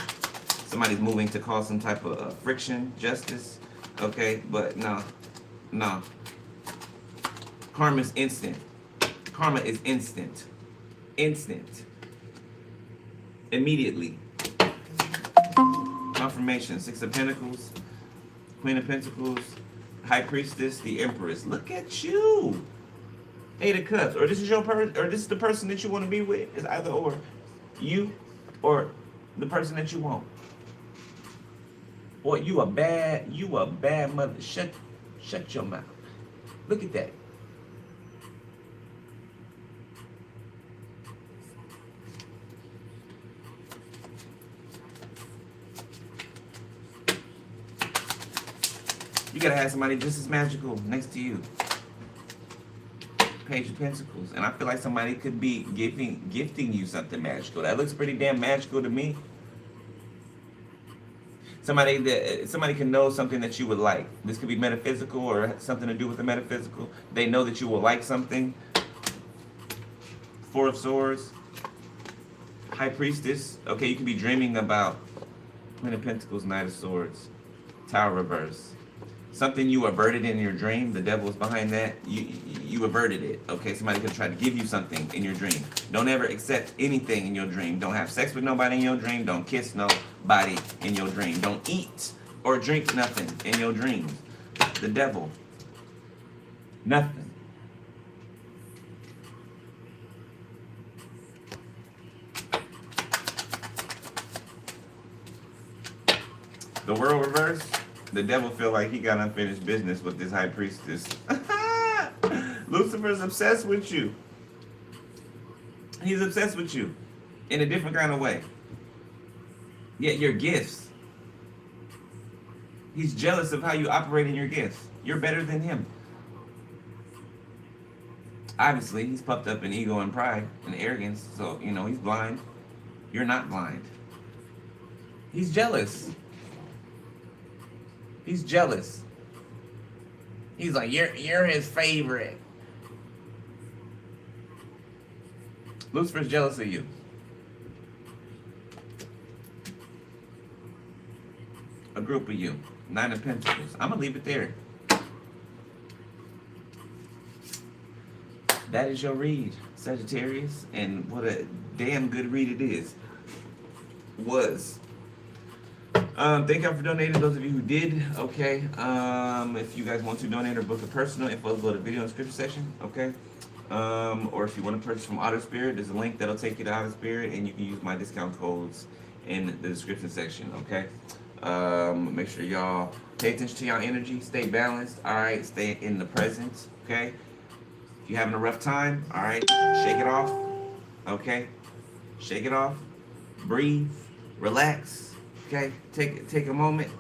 Somebody's moving to cause some type of friction, justice. Okay, but no. Karma's instant. Karma is instant. Instant. Immediately. Confirmation. Six of Pentacles. Queen of Pentacles. High Priestess, the Empress. Look at you. Eight of Cups. Or this is your person, or this is the person that you want to be with. It's either or. You or the person that you want. Or you a bad mother. Shut your mouth. Look at that. You gotta have somebody just as magical next to you. Page of Pentacles. And I feel like somebody could be gifting you something magical. That looks pretty damn magical to me. Somebody can know something that you would like. This could be metaphysical or something to do with the metaphysical. They know that you will like something. Four of Swords. High Priestess. Okay, you could be dreaming about Queen of Pentacles, Knight of Swords. Tower reverse. Something you averted in your dream. The devil is behind that. You averted it. Okay, somebody could try to give you something in your dream. Don't ever accept anything in your dream. Don't have sex with nobody in your dream. Don't kiss nobody in your dream. Don't eat or drink nothing in your dreams. The devil. Nothing. The World reverse. The devil feel like he got unfinished business with this High Priestess. Lucifer's obsessed with you. He's obsessed with you in a different kind of way. Yet your gifts. He's jealous of how you operate in your gifts. You're better than him. Obviously, he's puffed up in ego and pride and arrogance. So, he's blind. You're not blind. He's jealous. He's jealous. He's like, you're his favorite. Lucifer's jealous of you. A group of you. Nine of Pentacles. I'm going to leave it there. That is your read, Sagittarius. And what a damn good read it is. Thank y'all for donating, those of you who did, okay. If you guys want to donate or book a personal info, go to the video description section, okay. Or if you want to purchase from OTTER SPIRIT, there's a link that'll take you to OTTER SPIRIT, and you can use my discount codes in the description section, okay. Make sure y'all pay attention to y'all energy, stay balanced, all right, stay in the present, okay. If you're having a rough time, all right, shake it off, okay. Shake it off, breathe, relax. Okay, take a moment.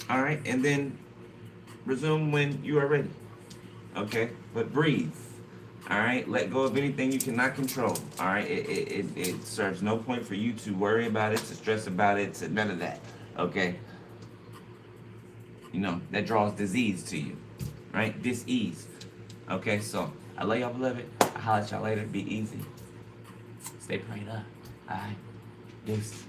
All right, and then resume when you are ready. Okay, but breathe. All right, let go of anything you cannot control. All right, it serves no point for you to worry about it, to stress about it, to none of that. Okay, that draws disease to you, right? Dis-ease. Okay, so I love y'all, beloved. I'll holler at y'all later. Be easy. Stay prayed up. All right. Yes.